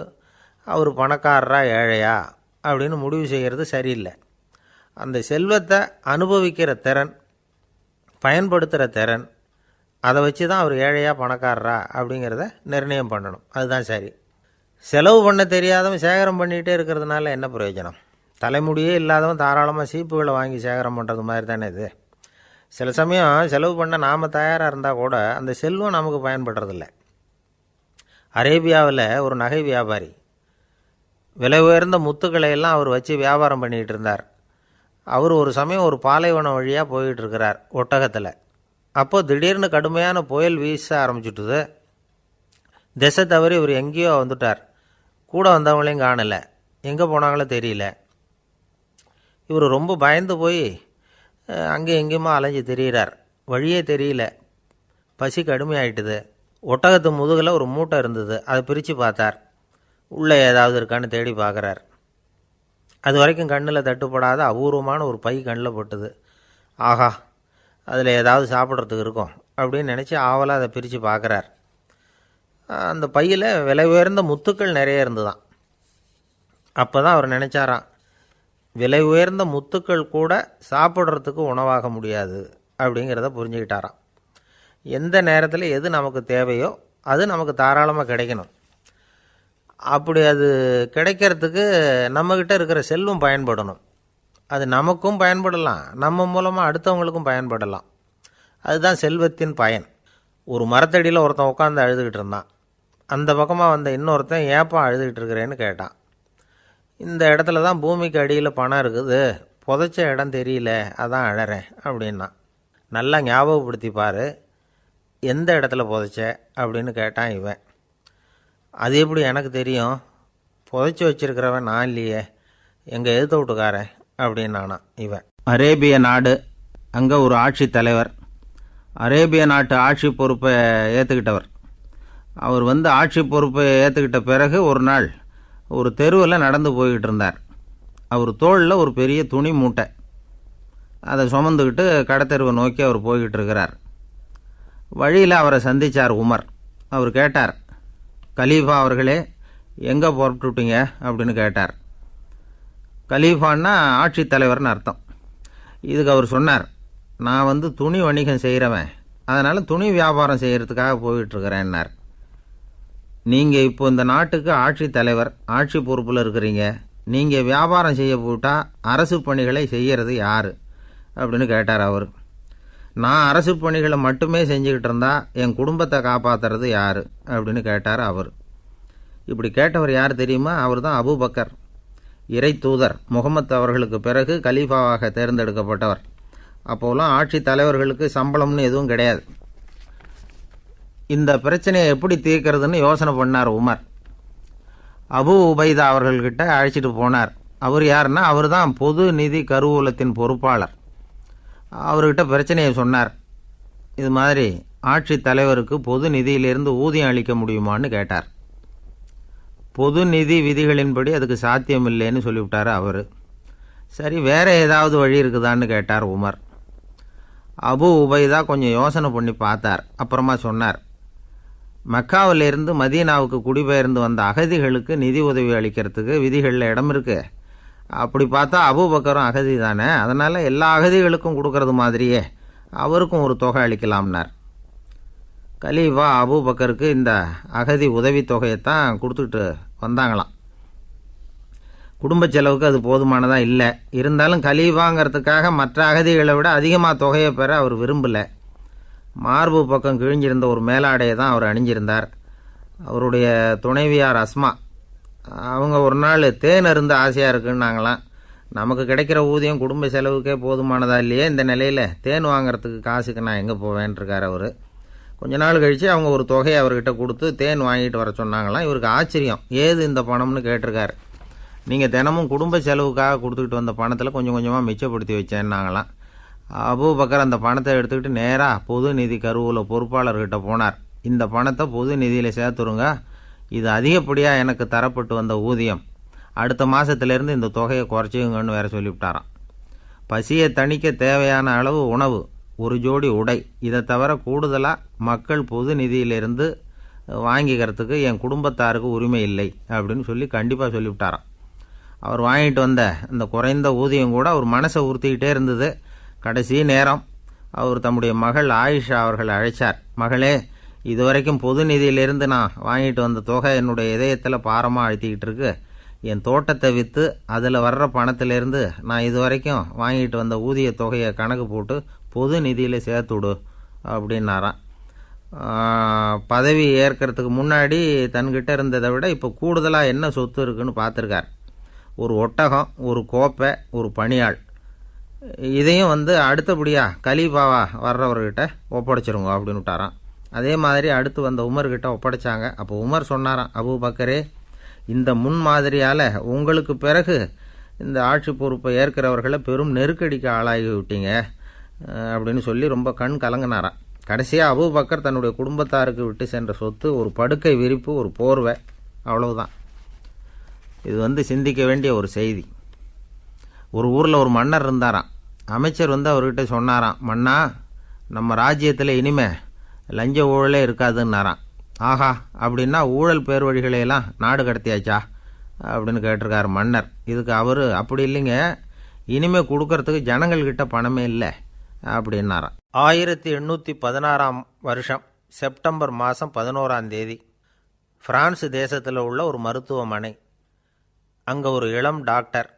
[SPEAKER 1] அவர் பணக்காரரா ஏழையா அப்படின்னு முடிவு செய்கிறது சரியில்லை. அந்த செல்வத்தை அனுபவிக்கிற திறன், பயன்படுத்துகிற திறன், அதை வச்சு தான் அவர் ஏழையா பணக்காரரா அப்படிங்கிறத நிர்ணயம் பண்ணணும். அதுதான் சரி. செலவு பண்ண தெரியாதவன் சேகரம் பண்ணிகிட்டே இருக்கிறதுனால என்ன பிரயோஜனம்? தலைமுடியே இல்லாதவன் தாராளமாக சீப்புகளை வாங்கி சேகரம் பண்ணுறது மாதிரி தானே இது. சில சமயம் செலவு பண்ண நாம் தயாராக இருந்தால் கூட அந்த செல்வம் நமக்கு பயன்படுறதில்ல. அரேபியாவில் ஒரு நகை வியாபாரி விலை உயர்ந்த முத்துக்களை எல்லாம் அவர் வச்சு வியாபாரம் பண்ணிகிட்டு இருந்தார். அவர் ஒரு சமயம் ஒரு பாலைவனம் வழியாக போயிட்டு இருக்கிறார் ஒட்டகத்தில். அப்போது திடீர்னு கடுமையான புயல் வீச ஆரம்பிச்சுட்டுது. திசை தவறி இவர் எங்கேயோ வந்துட்டார். கூட வந்தவங்களையும் காணலை. எங்கே போனாங்களோ தெரியல. இவர் ரொம்ப பயந்து போய் அங்கே எங்கேயுமா அலைஞ்சு திரியிறார். வழியே தெரியல. பசி கடுமையாயிட்டுது. ஒட்டகத்து முதுகில் ஒரு மூட்டை இருந்தது. அதை பிரித்து பார்த்தார். உள்ளே ஏதாவது இருக்கான்னு தேடி பார்க்குறார். அது வரைக்கும் கண்ணில் தட்டுப்படாத அபூர்வமான ஒரு பை கண்ணில் பட்டுது. ஆஹா, அதில் ஏதாவது சாப்பிட்றதுக்கு இருக்கும் அப்படின்னு நினச்சி ஆவலாக அதை பிரித்து பார்க்குறார். அந்த பையில் விலை உயர்ந்த முத்துக்கள் நிறைய இருந்துதான். அப்போ தான் அவர் நினச்சாராம், விலை உயர்ந்த முத்துக்கள் கூட சாப்பிட்றதுக்கு உணவாக முடியாது அப்படிங்கிறத புரிஞ்சுக்கிட்டாராம். எந்த நேரத்தில் எது நமக்கு தேவையோ அது நமக்கு தாராளமாக கிடைக்கணும். அப்படி அது கிடைக்கிறதுக்கு நம்மக்கிட்ட இருக்கிற செல்வம் பயன்படணும். அது நமக்கும் பயன்படலாம், நம்ம மூலமாக அடுத்தவங்களுக்கும் பயன்படலாம். அதுதான் செல்வத்தின் பயன். ஒரு மரத்தடியில் ஒருத்தன் உட்காந்து அழுதுகிட்டு இருந்தான். அந்த பக்கமாக வந்த இன்னொருத்தன் ஏப்பா அழுதுகிட்டு இருக்கிறேன்னு கேட்டான். இந்த இடத்துல தான் பூமிக்கு அடியில் பணம் இருக்குது, புதைச்ச இடம் தெரியல, அதான் அழறேன் அப்படின்னா. நல்லா ஞாபகப்படுத்தி பாரு, எந்த இடத்துல புதைச்ச அப்படின்னு கேட்டான் இவன். அது எப்படி எனக்கு தெரியும், புதைச்சி வச்சிருக்கிறவன் நான் இல்லையே, எங்கள் எதிர்த்த வீட்டுக்காரன் அப்படின்னானா இவன். அரேபிய நாடு, அங்கே ஒரு ஆட்சி தலைவர். அரேபிய நாட்டு ஆட்சி பொறுப்பை ஏற்றுக்கிட்டவர். அவர் ஆட்சி பொறுப்பை ஏற்றுக்கிட்ட பிறகு ஒரு நாள் ஒரு தெருவில் நடந்து போய்கிட்டு இருந்தார். அவர் தோளில் ஒரு பெரிய துணி மூட்டை, அதை சுமந்துக்கிட்டு கடத்தெருவை நோக்கி அவர் போய்கிட்டு இருக்கிறார். வழியில் அவரை சந்தித்தார் உமர். அவர் கேட்டார், கலீஃபா அவர்களே, எங்கே புறப்பட்டுட்டீங்க அப்படின்னு கேட்டார். கலீஃபான்னா ஆட்சி தலைவர்னு அர்த்தம். இதுக்கு அவர் சொன்னார், நான் துணி வணிகம் செய்கிறவன், அதனால் துணி வியாபாரம் செய்கிறதுக்காக போயிட்டுருக்கிறேன்னார். நீங்கள் இப்போ இந்த நாட்டுக்கு ஆட்சி தலைவர், ஆட்சி பொறுப்பில் இருக்கிறீங்க, நீங்கள் வியாபாரம் செய்ய போட்டால் அரசு பணிகளை செய்கிறது யார் அப்படின்னு கேட்டார் அவர். நான் அரசு பணிகளை மட்டுமே செஞ்சுக்கிட்டு இருந்தா என் குடும்பத்தை காப்பாற்றுறது யார் அப்படின்னு கேட்டார் அவர். இப்படி கேட்டவர் யார் தெரியுமா? அவர் தான் அபூபக்கர், இறை தூதர் முகமது அவர்களுக்கு பிறகு கலீஃபாவாக தேர்ந்தெடுக்கப்பட்டவர். அப்போலாம் ஆட்சி தலைவர்களுக்கு சம்பளம்னு எதுவும் கிடையாது. இந்த பிரச்சனையை எப்படி தீர்க்கிறதுன்னு யோசனை பண்ணார் உமர். அபு உபைதா அவர்கள்கிட்ட அழைச்சிட்டு போனார். அவர் யாருன்னா, அவர் தான் பொது நிதி கருவூலத்தின் பொறுப்பாளர். அவர்கிட்ட பிரச்சனையை சொன்னார். இது மாதிரி ஆட்சி தலைவருக்கு பொது நிதியிலிருந்து ஊதியம் அளிக்க முடியுமான்னு கேட்டார். பொது நிதி விதிகளின்படி அதுக்கு சாத்தியம் இல்லைன்னு சொல்லிவிட்டார் அவர். சரி, வேற ஏதாவது வழி இருக்குதான்னு கேட்டார் உமர். அபு உபைதா கொஞ்சம் யோசனை பண்ணி பார்த்தார். அப்புறமா சொன்னார், மக்காவிலிருந்து மதீனாவுக்கு குடிபெயர்ந்து வந்த அகதிகளுக்கு நிதி உதவி அளிக்கிறதுக்கு விதிகளில் இடம் இருக்கு. அப்படி பார்த்தா அபூபக்கரும் அகதி தானே, அதனால் எல்லா அகதிகளுக்கும் கொடுக்கறது மாதிரியே அவருக்கும் ஒரு தொகை அளிக்கலாம்னார். கலீஃபா அபூபக்கருக்கு இந்த அகதி உதவி தொகையைத்தான் கொடுத்துட்டு வந்தாங்களாம். குடும்ப செலவுக்கு அது போதுமானதாக இல்லை. இருந்தாலும் கலீஃபாங்கிறதுக்காக மற்ற அகதிகளை விட அதிகமாக தொகையை பெற அவர் விரும்பலை. மார்பு பக்கம் கிழிஞ்சிருந்த ஒரு மேலாடையை தான் அவர் அணிஞ்சிருந்தார். அவருடைய துணைவியார் அஸ்மா, அவங்க ஒரு நாள் தேன் அருந்து ஆசையாக இருக்குன்னாங்களாம். நமக்கு கிடைக்கிற ஊதியம் குடும்ப செலவுக்கே போதுமானதா இல்லையே, இந்த நிலையில் தேன் வாங்கிறதுக்கு காசுக்கு நான் எங்கே போவேன்ருக்கார் அவர். கொஞ்ச நாள் கழித்து அவங்க ஒரு தொகையை அவர்கிட்ட கொடுத்து தேன் வாங்கிட்டு வர சொன்னாங்களாம். இவருக்கு ஆச்சரியம், ஏது இந்த பணம்னு கேட்டிருக்காரு. நீங்கள் தினமும் குடும்ப செலவுக்காக கொடுத்துக்கிட்டு வந்த பணத்தில் கொஞ்சம் கொஞ்சமாக மிச்சப்படுத்தி வச்சேன்னாங்களாம். அபூபக்கர் அந்த பணத்தை எடுத்துக்கிட்டு நேராக பொது நிதி கருவூல பொறுப்பாளர்கிட்ட போனார். இந்த பணத்தை பொது நிதியில் சேர்த்துருங்க, இது அதிகப்படியாக எனக்கு தரப்பட்டு வந்த ஊதியம், அடுத்த மாதத்துலேருந்து இந்த தொகையை குறைச்சிங்கன்னு வேற சொல்லிவிட்டாராம். பசியை தணிக்க தேவையான அளவு உணவு, ஒரு ஜோடி உடை, இதை தவிர கூடுதலாக மக்கள் பொது நிதியிலிருந்து வாங்கிக்கிறதுக்கு என் குடும்பத்தாருக்கு உரிமை இல்லை அப்படின்னு சொல்லி கண்டிப்பாக சொல்லிவிட்டாராம். அவர் வாங்கிட்டு வந்த அந்த குறைந்த ஊதியம் கூட அவர் மனசை உறுத்திக்கிட்டே இருந்தது. கடைசி நேரம் அவர் தம்முடைய மகள் ஆயிஷா அவர்களை அழைச்சார். மகளே, இதுவரைக்கும் பொது நிதியிலிருந்து நான் வாங்கிட்டு வந்த தொகை என்னுடைய இதயத்தில் பாரமாக அழுத்திக்கிட்டு இருக்கு. என் தோட்டத்தை விற்று அதில் வர்ற பணத்திலேருந்து நான் இதுவரைக்கும் வாங்கிட்டு வந்த ஊதிய தொகையை கணக்கு போட்டு பொது நிதியில் சேர்த்துவிடு அப்படின்னாராம். பதவி ஏற்கிறதுக்கு முன்னாடி தன்கிட்ட இருந்ததை விட இப்போ கூடுதலாக என்ன சொத்து இருக்குன்னு பார்த்துருக்கார். ஒரு ஒட்டகம், ஒரு கோப்பை, ஒரு பணியாள். இதையும் அடுத்தபடியாக கலீஃபாவா வர்றவர்கிட்ட ஒப்படைச்சிருங்க அப்படின்னு விட்டாராம். அதே மாதிரி அடுத்து வந்த உமர்கிட்ட ஒப்படைச்சாங்க. அப்போ உமர் சொன்னாராம், அபூபக்கரே, இந்த முன்மாதிரியால் உங்களுக்கு பிறகு இந்த ஆட்சி பொறுப்பை ஏற்கிறவர்களை பெரும் நெருக்கடிக்கு ஆளாகி விட்டீங்க அப்படின்னு சொல்லி ரொம்ப கண் கலங்கினாராம். கடைசியாக அபூபக்கர் தன்னுடைய குடும்பத்தாருக்கு விட்டு சென்ற சொத்து ஒரு படுக்கை விரிப்பு, ஒரு போர்வை, அவ்வளவுதான். இது சிந்திக்க வேண்டிய ஒரு செய்தி. ஒரு ஊரில் ஒரு மன்னர் இருந்தாராம். அமைச்சர் அவர்கிட்ட சொன்னாராம், மன்னா, நம்ம ராஜ்யத்தில் இனிமே லஞ்ச ஊழலே இருக்காதுன்னாராம். ஆஹா, அப்படின்னா ஊழல் பேர் வழிகளையெல்லாம் நாடு கடத்தியாச்சா அப்படின்னு கேட்டிருக்காரு மன்னர். இதுக்கு அவர், அப்படி இல்லைங்க, இனிமேல் கொடுக்கறதுக்கு ஜனங்கள்கிட்ட பணமே இல்லை அப்படின்னாராம். 1816 வருஷம் செப்டம்பர் மாதம் 11 பிரான்ஸ் தேசத்தில் உள்ள ஒரு மருத்துவமனை. அங்கே ஒரு இளம் டாக்டர்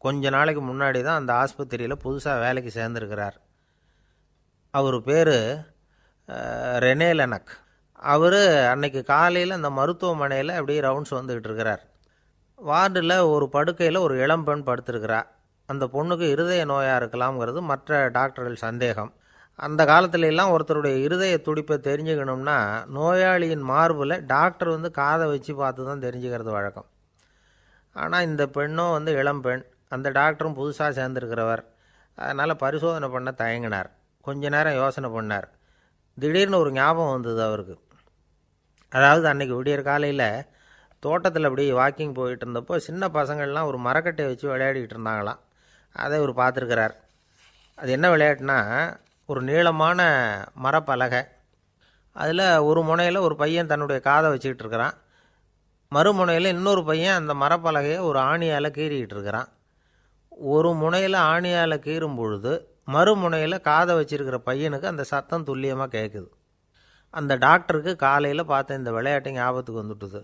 [SPEAKER 1] கொஞ்ச நாளைக்கு முன்னாடி தான் அந்த ஆஸ்பத்திரியில் புதுசாக வேலைக்கு சேர்ந்துருக்கிறார். அவர் பேர் ரெனே லெனக். அவர் அன்னைக்கு காலையில் அந்த மருத்துவமனையில் அப்படியே ரவுண்ட்ஸ் வந்துக்கிட்டு இருக்கிறார். வார்டில் ஒரு படுக்கையில் ஒரு இளம் பெண் படுத்திருக்கிறா. அந்த பொண்ணுக்கு இருதய நோயாக இருக்கலாம்ங்கிறது மற்ற டாக்டர்கள் சந்தேகம். அந்த காலத்துல எல்லாம் ஒருத்தருடைய இருதய துடிப்பை தெரிஞ்சுக்கணும்னா நோயாளியின் மார்பில் டாக்டர் காதை வச்சு பார்த்து தான் தெரிஞ்சுக்கிறது வழக்கம். ஆனால் இந்த பெண்ணும் இளம் பெண், அந்த டாக்டரும் புதுசாக சேர்ந்துருக்கிறவர். அதனால் பரிசோதனை பண்ண தயங்கினார். கொஞ்ச நேரம் யோசனை பண்ணார். திடீர்னு ஒரு ஞாபகம் வந்தது அவருக்கு. அதாவது அன்றைக்கி விடியற் காலையில் தோட்டத்தில் அப்படி வாக்கிங் போயிட்டு இருந்தப்போ சின்ன பசங்கள்லாம் ஒரு மரக்கட்டையை வச்சு விளையாடிக்கிட்டு இருந்தாங்களாம். அதை இவர் பார்த்துருக்கிறார். அது என்ன விளையாட்டுனா, ஒரு நீளமான மரப்பலகை, அதில் ஒரு முனையில் ஒரு பையன் தன்னுடைய காதை வச்சுக்கிட்டு இருக்கிறான், மறுமுனையில் இன்னொரு பையன் அந்த மரப்பலகையை ஒரு ஆணியால் கீறிக்கிட்டு இருக்கிறான். ஒரு முனையில் ஆணியால் கீறும் பொழுது மறுமுனையில் காதை வச்சிருக்கிற பையனுக்கு அந்த சத்தம் துல்லியமாக கேட்குது. அந்த டாக்டருக்கு காலையில் பார்த்த இந்த விளையாட்டு ஞாபகத்துக்கு வந்துட்டுது.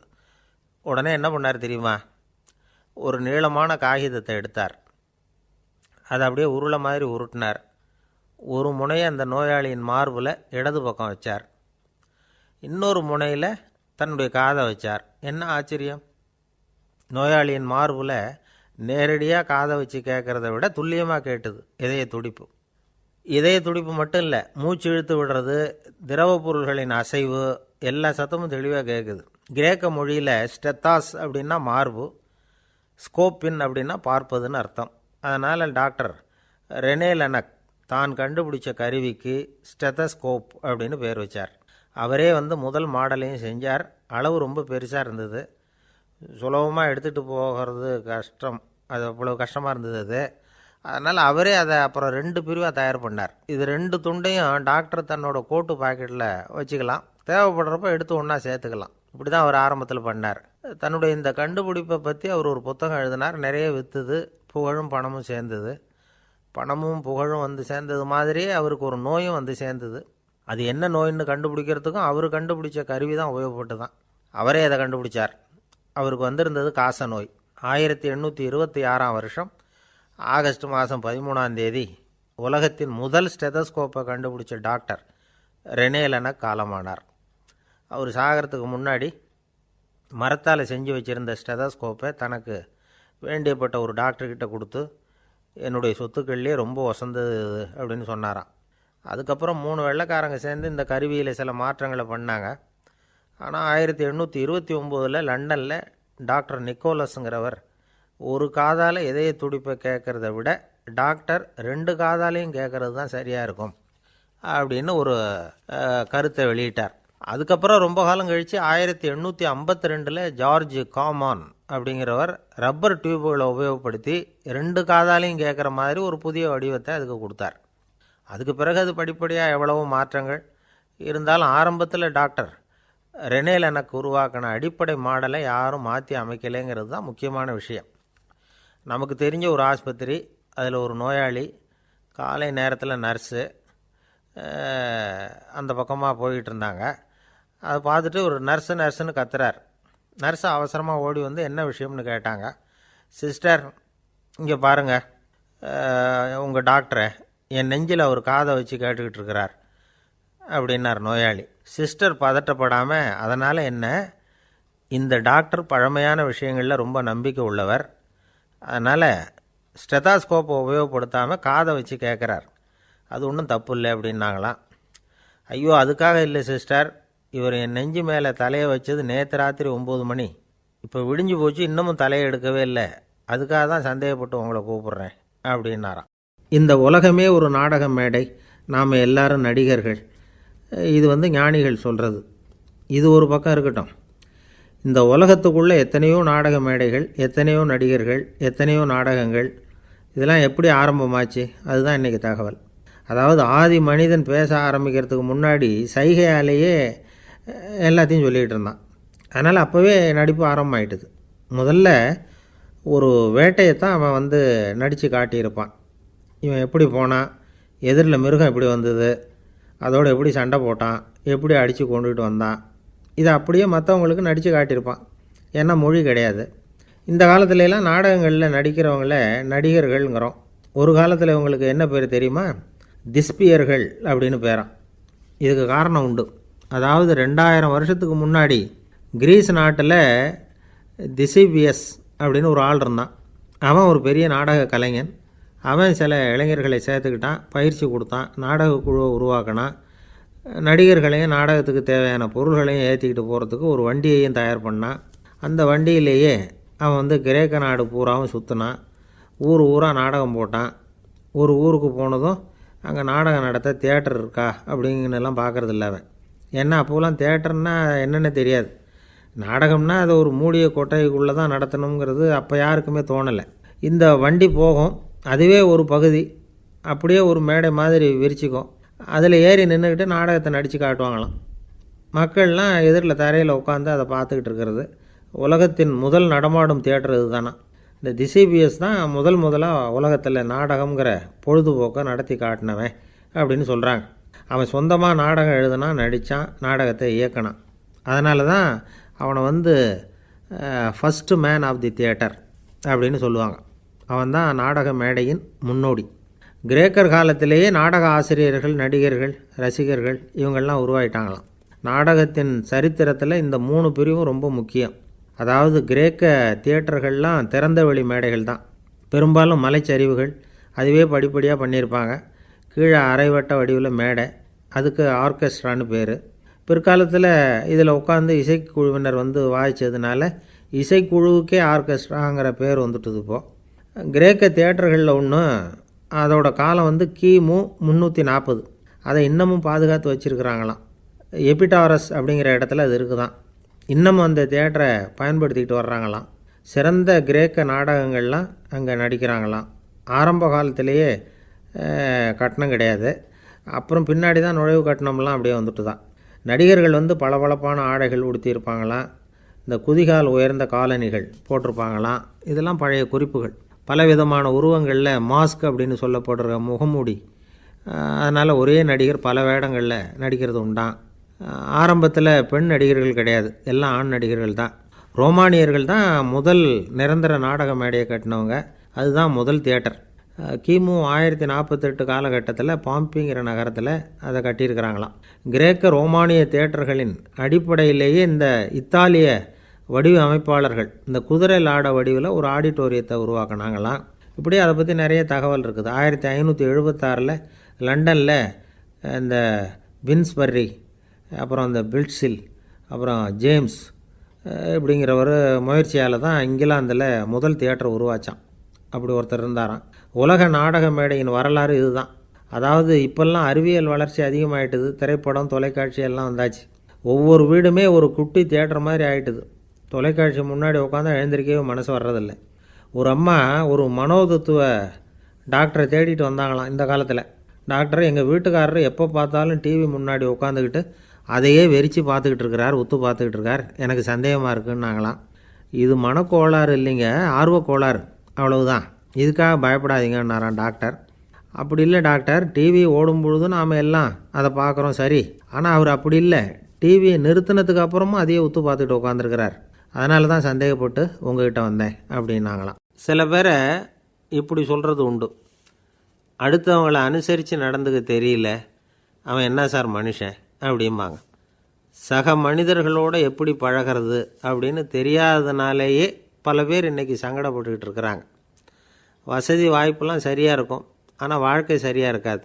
[SPEAKER 1] உடனே என்ன பண்ணார் தெரியுமா? ஒரு நீளமான காகிதத்தை எடுத்தார். அதை அப்படியே உருளை மாதிரி உருட்டினார். ஒரு முனையை அந்த நோயாளியின் மார்பில் இடது பக்கம் வச்சார், இன்னொரு முனையில் தன்னுடைய காதை வச்சார். என்ன ஆச்சரியம்! நோயாளியின் மார்பில் நேரடியாக காதை வச்சு கேட்குறத விட துல்லியமாக கேட்டுது இதய துடிப்பு. இதய துடிப்பு மட்டும் இல்லை, மூச்சு இழுத்து விடுறது, திரவ பொருள்களின் அசைவு, எல்லா சத்தமும் தெளிவாக கேட்குது. கிரேக்க மொழியில் ஸ்டெத்தாஸ் அப்படின்னா மார்பு, ஸ்கோப்பின் அப்படின்னா பார்ப்பதுன்னு அர்த்தம். அதனால் டாக்டர் ரெனே லெனக் தான் கண்டுபிடிச்ச கருவிக்கு ஸ்டெத்தஸ்கோப் அப்படின்னு பேர் வச்சார். அவரே முதல் மாடலையும் செஞ்சார். அளவு ரொம்ப பெருசாக இருந்தது, சுலபமாக எடுத்துகிட்டு போகிறது கஷ்டம், அது அவ்வளோ கஷ்டமாக இருந்தது அது. அதனால் அவரே அதை அப்புறம் 2 பிரிவாக தயார் பண்ணார். இது 2 துண்டையும் டாக்டர் தன்னோட கோட்டு பாக்கெட்டில் வச்சுக்கலாம், தேவைப்படுறப்ப எடுத்து ஒன்றா சேர்த்துக்கலாம். இப்படி தான் அவர் ஆரம்பத்தில் பண்ணார். தன்னுடைய இந்த கண்டுபிடிப்பை பற்றி அவர் ஒரு புத்தகம் எழுதினார். நிறைய விற்றுது, புகழும் பணமும் சேர்ந்தது. பணமும் புகழும் சேர்ந்தது மாதிரியே அவருக்கு ஒரு நோயும் சேர்ந்தது. அது என்ன நோயின்னு கண்டுபிடிக்கிறதுக்கும் அவர் கண்டுபிடிச்ச கருவி தான் உபயோகப்பட்டு தான். அவரே அதை கண்டுபிடிச்சார். அவருக்கு வந்திருந்தது காச நோய். 1826 வருஷம் ஆகஸ்ட் மாதம் 13 உலகத்தின் முதல் ஸ்டெதஸ்கோப்பை கண்டுபிடிச்ச டாக்டர் ரெனே லெனக் காலமானார். அவர் சாகிறதுக்கு முன்னாடி மரத்தால் செஞ்சு வச்சுருந்த ஸ்டெதஸ்கோப்பை தனக்கு வேண்டியப்பட்ட ஒரு டாக்டர்கிட்ட கொடுத்து, என்னுடைய சொத்துக்கள்லேயே ரொம்ப வசந்தது அப்படின்னு சொன்னாராம். அதுக்கப்புறம் 3 வெள்ளைக்காரங்க சேர்ந்து இந்த கருவியில் சில மாற்றங்களை பண்ணாங்க. ஆனால் 1829 லண்டனில் டாக்டர் நிக்கோலஸுங்கிறவர் ஒரு காதால் இதய துடிப்பை கேட்குறத விட டாக்டர் 2 காதாலையும் கேட்குறது தான் சரியாக இருக்கும் அப்படின்னு ஒரு கருத்தை வெளியிட்டார். அதுக்கப்புறம் ரொம்ப காலம் கழித்து 1852 ஜார்ஜ் காமான் அப்படிங்கிறவர் ரப்பர் டியூபுகளை உபயோகப்படுத்தி 2 காதாலையும் கேட்குற மாதிரி ஒரு புதிய வடிவத்தை அதுக்கு கொடுத்தார். அதுக்கு பிறகு அது படிப்படியாக எவ்வளவோ மாற்றங்கள் இருந்தாலும் ஆரம்பத்தில் டாக்டர் ரெனே லெனக் உருவாக்கின அடிப்படை மாடலை யாரும் மாற்றி அமைக்கலைங்கிறது தான் முக்கியமான விஷயம். நமக்கு தெரிஞ்ச ஒரு ஆஸ்பத்திரி, அதில் ஒரு நோயாளி, காலை நேரத்தில் நர்ஸு அந்த பக்கமாக போயிட்டு இருந்தாங்க. அதை பார்த்துட்டு ஒரு நர்ஸுன்னு கத்துறார். நர்ஸு அவசரமாக ஓடி என்ன விஷயம்னு கேட்டாங்க. சிஸ்டர், இங்கே பாருங்கள், உங்கள் டாக்டரை என் நெஞ்சில் அவர் காதை வச்சு கேட்டுக்கிட்டு இருக்கிறார் அப்படின்னார் நோயாளி. சிஸ்டர் பதட்டப்படாமல், அதனால் என்ன, இந்த டாக்டர் பழமையான விஷயங்களில் ரொம்ப நம்பிக்கை உள்ளவர், அதனால் ஸ்டெதாஸ்கோப்பை உபயோகப்படுத்தாமல் காதை வச்சு கேட்குறார், அது ஒன்றும் தப்பு இல்லை அப்படின்னாங்களாம். ஐயோ, அதுக்காக இல்லை சிஸ்டர், இவர் என் நெஞ்சு மேலே தலையை வச்சது நேற்று ராத்திரி 9 மணி, இப்போ விடிஞ்சு போச்சு, இன்னமும் தலையை எடுக்கவே இல்லை, அதுக்காக தான் சந்தேகப்பட்டு உங்களை கூப்பிட்றேன் அப்படின்னாராம். இந்த உலகமே ஒரு நாடக மேடை, நாம் எல்லாரும் நடிகர்கள். இது ஞானிகள் சொல்கிறது. இது ஒரு பக்கம் இருக்கட்டும். இந்த உலகத்துக்குள்ளே எத்தனையோ நாடக மேடைகள், எத்தனையோ நடிகர்கள், எத்தனையோ நாடகங்கள், இதெல்லாம் எப்படி ஆரம்பமாச்சு? அதுதான் இன்றைக்கி தகவல். அதாவது ஆதி மனிதன் பேச ஆரம்பிக்கிறதுக்கு முன்னாடி சைகையாலேயே எல்லாத்தையும் சொல்லிகிட்டு இருந்தான். அதனால் அப்போவே நடிப்பு ஆரம்பமாயிட்டுது. முதல்ல ஒரு வேட்டையைத்தான் அவன் நடித்து காட்டியிருப்பான். இவன் எப்படி போனான், எதிரில் மிருகம் எப்படி வந்தது, அதோடு எப்படி சண்டை போட்டான், எப்படி அடித்து கொண்டுகிட்டு வந்தான், இதை அப்படியே மற்றவங்களுக்கு நடித்து காட்டியிருப்பான். ஏன்னா மொழி கிடையாது. இந்த காலத்துலலாம் நாடகங்களில் நடிக்கிறவங்கள நடிகர்கள்ங்கிறோம். ஒரு காலத்தில் இவங்களுக்கு என்ன பேர் தெரியுமா? திஸ்பியர்கள் அப்படின்னு பேரான். இதுக்கு காரணம் உண்டு. அதாவது 2000 வருஷத்துக்கு முன்னாடி கிரீஸ் நாட்டில் திசிபியஸ் அப்படின்னு ஒரு ஆள் இருந்தான். அவன் ஒரு பெரிய நாடக கலைஞன். அவன் சில இளைஞர்களை சேர்த்துக்கிட்டான், பயிற்சி கொடுத்தான், நாடக குழுவை உருவாக்கினான். நடிகர்களையும் நாடகத்துக்கு தேவையான பொருள்களையும் ஏற்றிக்கிட்டு போகிறதுக்கு ஒரு வண்டியையும் தயார் பண்ணான். அந்த வண்டியிலேயே அவன் கிரேக்க நாடு பூராவும் சுற்றினான். ஊர் ஊராக நாடகம் போட்டான். ஒரு ஊருக்கு போனதும் அங்கே நாடகம் நடத்த தியேட்டர் இருக்கா அப்படிங்கன்னெல்லாம் பார்க்குறதில்ல அவன். ஏன்னா அப்போலாம் தியேட்டர்னா என்னென்ன தெரியாது. நாடகம்னா அதை ஒரு மூடிய கொட்டைக்குள்ளே தான் நடத்தணுங்கிறது அப்போ யாருக்குமே தோணலை. இந்த வண்டி போகும், அதுவே ஒரு பகுதி, அப்படியே ஒரு மேடை மாதிரி விரிச்சிக்கும். அதில் ஏறி நின்றுக்கிட்டு நாடகத்தை நடித்து காட்டுவாங்களாம். மக்கள்லாம் எதிரில் தரையில் உட்காந்து அதை பார்த்துக்கிட்டு இருக்கிறது. உலகத்தின் முதல் நடமாடும் தியேட்டர் இது தானா. இந்த திசிபியஸ் தான் முதலாக உலகத்தில் நாடகங்கிற பொழுதுபோக்கை நடத்தி காட்டினவன் அப்படின்னு சொல்கிறாங்க. அவன் சொந்தமாக நாடகம் எழுதுனான், நடித்தான், நாடகத்தை இயக்கினான். அதனால தான் அவனை first man of the theatre அப்படின்னு சொல்லுவாங்க. அவன் தான் நாடக மேடையின் முன்னோடி. கிரேக்கர் காலத்திலேயே நாடக ஆசிரியர்கள், நடிகர்கள், ரசிகர்கள் இவங்கள்லாம் உருவாயிட்டாங்களாம். நாடகத்தின் சரித்திரத்தில் இந்த 3 பிரிவும் ரொம்ப முக்கியம். அதாவது கிரேக்க தியேட்டர்கள்லாம் திறந்த வெளி மேடைகள் தான். பெரும்பாலும் மலைச்சரிவுகள், அதுவே படிப்படியாக பண்ணியிருப்பாங்க. கீழே அரைவட்ட வடிவில் மேடை, அதுக்கு ஆர்கெஸ்ட்ரான்னு பேர். பிற்காலத்தில் இதில் உட்காந்து இசைக்குழுவினர் வாய்ச்சதுனால இசைக்குழுவுக்கே ஆர்கெஸ்ட்ராங்கிற பேர் வந்துட்டுது. இப்போது கிரேக்க தியேட்டர்களில் ஒன்று, அதோட காலம் கிமு 340. அதை இன்னமும் பாதுகாத்து வச்சுருக்கிறாங்களாம். எபிடாரஸ் அப்படிங்கிற இடத்துல அது இருக்குதான். இன்னமும் அந்த தியேட்டரை பயன்படுத்திக்கிட்டு வர்றாங்களாம். சிறந்த கிரேக்க நாடகங்கள்லாம் அங்கே நடிக்கிறாங்களாம். ஆரம்ப காலத்திலேயே கட்டணம் கிடையாது. அப்புறம் பின்னாடி தான் நுழைவு கட்டணம்லாம் அப்படியே வந்துட்டு தான். நடிகர்கள் பளபளப்பான ஆடைகள் உடுத்தியிருப்பாங்களாம். இந்த குதிகால் உயர்ந்த காலணிகள் போட்டிருப்பாங்களாம். இதெல்லாம் பழைய குறிப்புகள். பலவிதமான உருவங்களில் மாஸ்க் அப்படின்னு சொல்லப்படுற முகமூடி. அதனால் ஒரே நடிகர் பல வேடங்களில் நடிக்கிறது உண்டான். ஆரம்பத்தில் பெண் நடிகர்கள் கிடையாது, எல்லாம் ஆண் நடிகர்கள் தான். ரோமானியர்கள் தான் முதல் நிரந்தர நாடக மேடையை கட்டினவங்க. அதுதான் முதல் தியேட்டர். கிமு 1048 காலகட்டத்தில் பாம்பிங்கிற நகரத்தில் அதை கட்டியிருக்கிறாங்களாம். கிரேக்க ரோமானிய தியேட்டர்களின் அடிப்படையிலேயே இந்த இத்தாலிய வடிவ அமைப்பாளர்கள் இந்த குதிரை லாட வடிவில் ஒரு ஆடிட்டோரியத்தை உருவாக்கினாங்களாம். இப்படி அதை பற்றி நிறைய தகவல் இருக்குது. 1576 லண்டனில் இந்த பின்ஸ்பர்ரி, அப்புறம் இந்த பில்ட்ஸில், அப்புறம் ஜேம்ஸ் இப்படிங்கிற ஒரு முயற்சியால் தான் இங்கிலாந்தில் முதல் தியேட்டர் உருவாச்சான். அப்படி ஒருத்தர் இருந்தாராம். உலக நாடக மேடையின் வரலாறு இதுதான். அதாவது இப்போல்லாம் அறிவியல் வளர்ச்சி அதிகமாகிட்டுது. திரைப்படம், தொலைக்காட்சி எல்லாம் வந்தாச்சு. ஒவ்வொரு வீடுமே ஒரு குட்டி தியேட்டர் மாதிரி ஆகிட்டுது. தொலைக்காட்சி முன்னாடி உட்காந்து எழுந்திருக்கவே மனசு வர்றதில்லை. ஒரு அம்மா ஒரு மனோதத்துவ டாக்டரை தேடிட்டு வந்தாங்களாம் இந்த காலத்தில். டாக்டர், எங்கள் வீட்டுக்காரர் எப்போ பார்த்தாலும் டிவி முன்னாடி உட்காந்துக்கிட்டு அதையே வெறிச்சு பார்த்துக்கிட்டு இருக்கிறார், உத்து பார்த்துக்கிட்டு இருக்கார், எனக்கு சந்தேகமாக இருக்குன்னாங்களாம். இது மனக்கோளாறு இல்லைங்க, ஆர்வக்கோளாறு, அவ்வளவுதான், இதுக்காக பயப்படாதீங்கன்னாரான் டாக்டர். அப்படி இல்லை டாக்டர், டிவி ஓடும் பொழுது நாம் எல்லாம் அதை பார்க்குறோம் சரி, ஆனால் அவர் அப்படி இல்லை, டிவியை நிறுத்தினதுக்கு அப்புறமும் அதையே உத்து பார்த்துக்கிட்டு உட்காந்துருக்கிறார், அதனால தான் சந்தேகப்பட்டு உங்ககிட்ட வந்தேன் அப்படின்னாங்களாம். சில பேரை இப்படி சொல்கிறது உண்டு. அடுத்தவங்களை அனுசரித்து நடந்துக்க தெரியல, அவன் என்ன சார் மனுஷன் அப்படிம்பாங்க. சக மனிதர்களோடு எப்படி பழகிறது அப்படின்னு தெரியாதனாலேயே பல பேர் இன்றைக்கி சங்கடப்பட்டுக்கிட்டு இருக்கிறாங்க. வசதி வாய்ப்பெல்லாம் சரியாக இருக்கும், ஆனால் வாழ்க்கை சரியாக இருக்காது.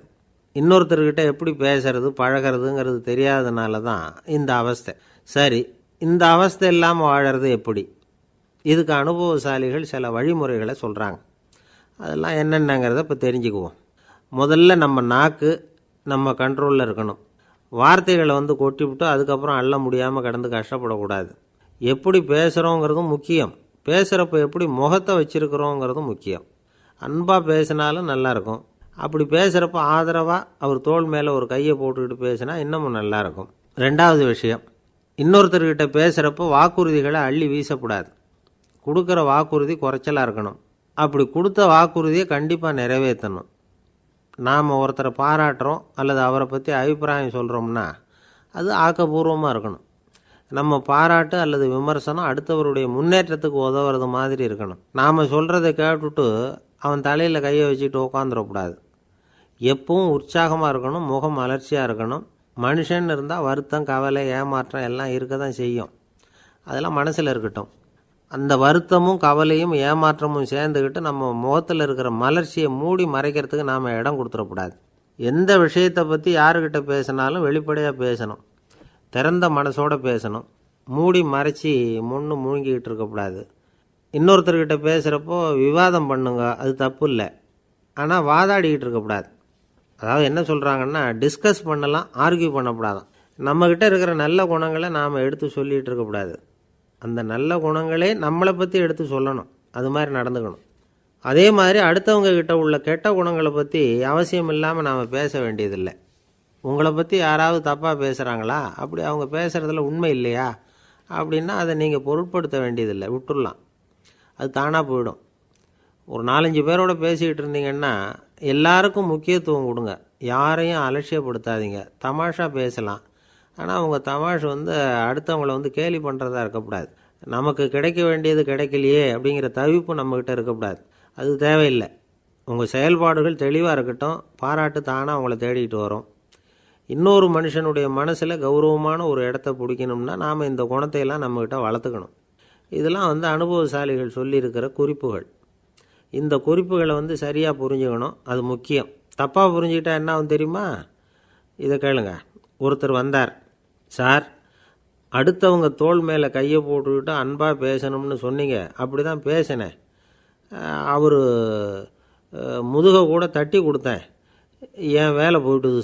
[SPEAKER 1] இன்னொருத்தர்கிட்ட எப்படி பேசுறது பழகிறதுங்கிறது தெரியாதனால தான் இந்த அவஸ்தை. சரி, இந்த அவஸ்தை இல்லாமல் வாழறது எப்படி? இதுக்கு அனுபவசாலிகள் சில வழிமுறைகளை சொல்கிறாங்க. அதெல்லாம் என்னென்னங்கிறத இப்போ தெரிஞ்சுக்குவோம். முதல்ல நம்ம நாக்கு நம்ம கண்ட்ரோலில் இருக்கணும். வார்த்தைகளை கொட்டிவிட்டு அதுக்கப்புறம் அள்ள முடியாமல் கடந்து கஷ்டப்படக்கூடாது. எப்படி பேசுகிறோங்கிறதும் முக்கியம். பேசுகிறப்ப எப்படி முகத்தை வச்சுருக்கிறோங்கிறதும் முக்கியம். அன்பாக பேசினாலும் நல்லாயிருக்கும். அப்படி பேசுகிறப்ப ஆதரவாக அவர் தோள் மேலே ஒரு கையை போட்டுக்கிட்டு பேசினா இன்னமும் நல்லாயிருக்கும். ரெண்டாவது விஷயம், இன்னொருத்தர்கிட்ட பேசுகிறப்போ வாக்குறுதிகளை அள்ளி வீசக்கூடாது. கொடுக்குற வாக்குறுதி குறைச்சலாக இருக்கணும். அப்படி கொடுத்த வாக்குறுதியை கண்டிப்பாக நிறைவேற்றணும். நாம் ஒருத்தரை பாராட்டுறோம் அல்லது அவரை பற்றி அபிப்பிராயம் சொல்கிறோம்னா அது ஆக்கப்பூர்வமாக இருக்கணும். நம்ம பாராட்டு அல்லது விமர்சனம் அடுத்தவருடைய முன்னேற்றத்துக்கு உதவுறது மாதிரி இருக்கணும். நாம் சொல்கிறத கேட்டுட்டு அவன் தலையில் கையை வச்சுட்டு உட்காந்துடக்கூடாது. எப்பவும் உற்சாகமாக இருக்கணும், முகம் மலர்ச்சியாக இருக்கணும். மனுஷன் இருந்தால் வருத்தம், கவலை, ஏமாற்றம் எல்லாம் இருக்க தான் செய்யும். அதெல்லாம் மனசில் இருக்கட்டும். அந்த வருத்தமும் கவலையும் ஏமாற்றமும் சேர்ந்துக்கிட்டு நம்ம முகத்தில் இருக்கிற மலர்ச்சியை மூடி மறைக்கிறதுக்கு நாம் இடம் கொடுத்துடக்கூடாது. எந்த விஷயத்தை பற்றி யாருக்கிட்ட பேசினாலும் வெளிப்படையாக பேசணும். திறந்த மனசோடு பேசணும். மூடி மறைச்சி முழுங்கிக்கிட்டு இருக்கக்கூடாது. இன்னொருத்தர்கிட்ட பேசுகிறப்போ விவாதம் பண்ணுங்க, அது தப்பு இல்லை. ஆனால் வாதாடிக்கிட்டு இருக்கக்கூடாது. அதாவது என்ன சொல்கிறாங்கன்னா, டிஸ்கஸ் பண்ணலாம், ஆர்கியூ பண்ணக்கூடாதான். நம்மக்கிட்ட இருக்கிற நல்ல குணங்களை நாம் எடுத்து சொல்லிகிட்டு இருக்கக்கூடாது. அந்த நல்ல குணங்களே நம்மளை பற்றி எடுத்து சொல்லணும். அது மாதிரி நடந்துக்கணும். அதே மாதிரி அடுத்தவங்க கிட்ட உள்ள கெட்ட குணங்களை பற்றி அவசியம் இல்லாமல் நாம் பேச வேண்டியதில்லை. உங்களை பற்றி யாராவது தப்பாக பேசுகிறாங்களா, அப்படி அவங்க பேசுகிறதுல உண்மை இல்லையா அப்படின்னா அதை நீங்கள் பொருட்படுத்த வேண்டியதில்லை, விட்டுடலாம். அது தானாக போயிடும். ஒரு 4-5 பேரோட பேசிக்கிட்டு இருந்தீங்கன்னா எல்லாருக்கும் முக்கியத்துவம் கொடுங்க. யாரையும் அலட்சியப்படுத்தாதீங்க. தமாஷா பேசலாம். ஆனால் அவங்க தமாஷ் அடுத்தவங்களை கேலி பண்ணுறதா இருக்கக்கூடாது. நமக்கு கிடைக்க வேண்டியது கிடைக்கலையே அப்படிங்கிற தவிப்பு நம்மக்கிட்ட இருக்கக்கூடாது. அது தேவையில்லை. உங்கள் செயல்பாடுகள் தெளிவாக இருக்கட்டும். பாராட்டு தானாக அவங்கள தேடிட்டு வரும். இன்னொரு மனுஷனுடைய மனசில் கௌரவமான ஒரு இடத்த பிடிக்கணும்னா நாம் இந்த குணத்தையெல்லாம் நம்மக்கிட்ட வளர்த்துக்கணும். இதெல்லாம் அனுபவசாலிகள் சொல்லியிருக்கிற குறிப்புகள். இந்த குறிப்புகளை சரியாக புரிஞ்சுக்கணும். அது முக்கியம். தப்பாக புரிஞ்சுக்கிட்டா என்ன ஆகும் தெரியுமா? இதை கேளுங்க. ஒருத்தர் வந்தார். சார், அடுத்தவங்க தோள் மேலே கையை போட்டுக்கிட்டு அன்பாக பேசணும்னு சொன்னீங்க. அப்படி தான் பேசினேன். அவர் முதுகை கூட தட்டி கொடுத்தேன். என் வேலை போயிட்டுது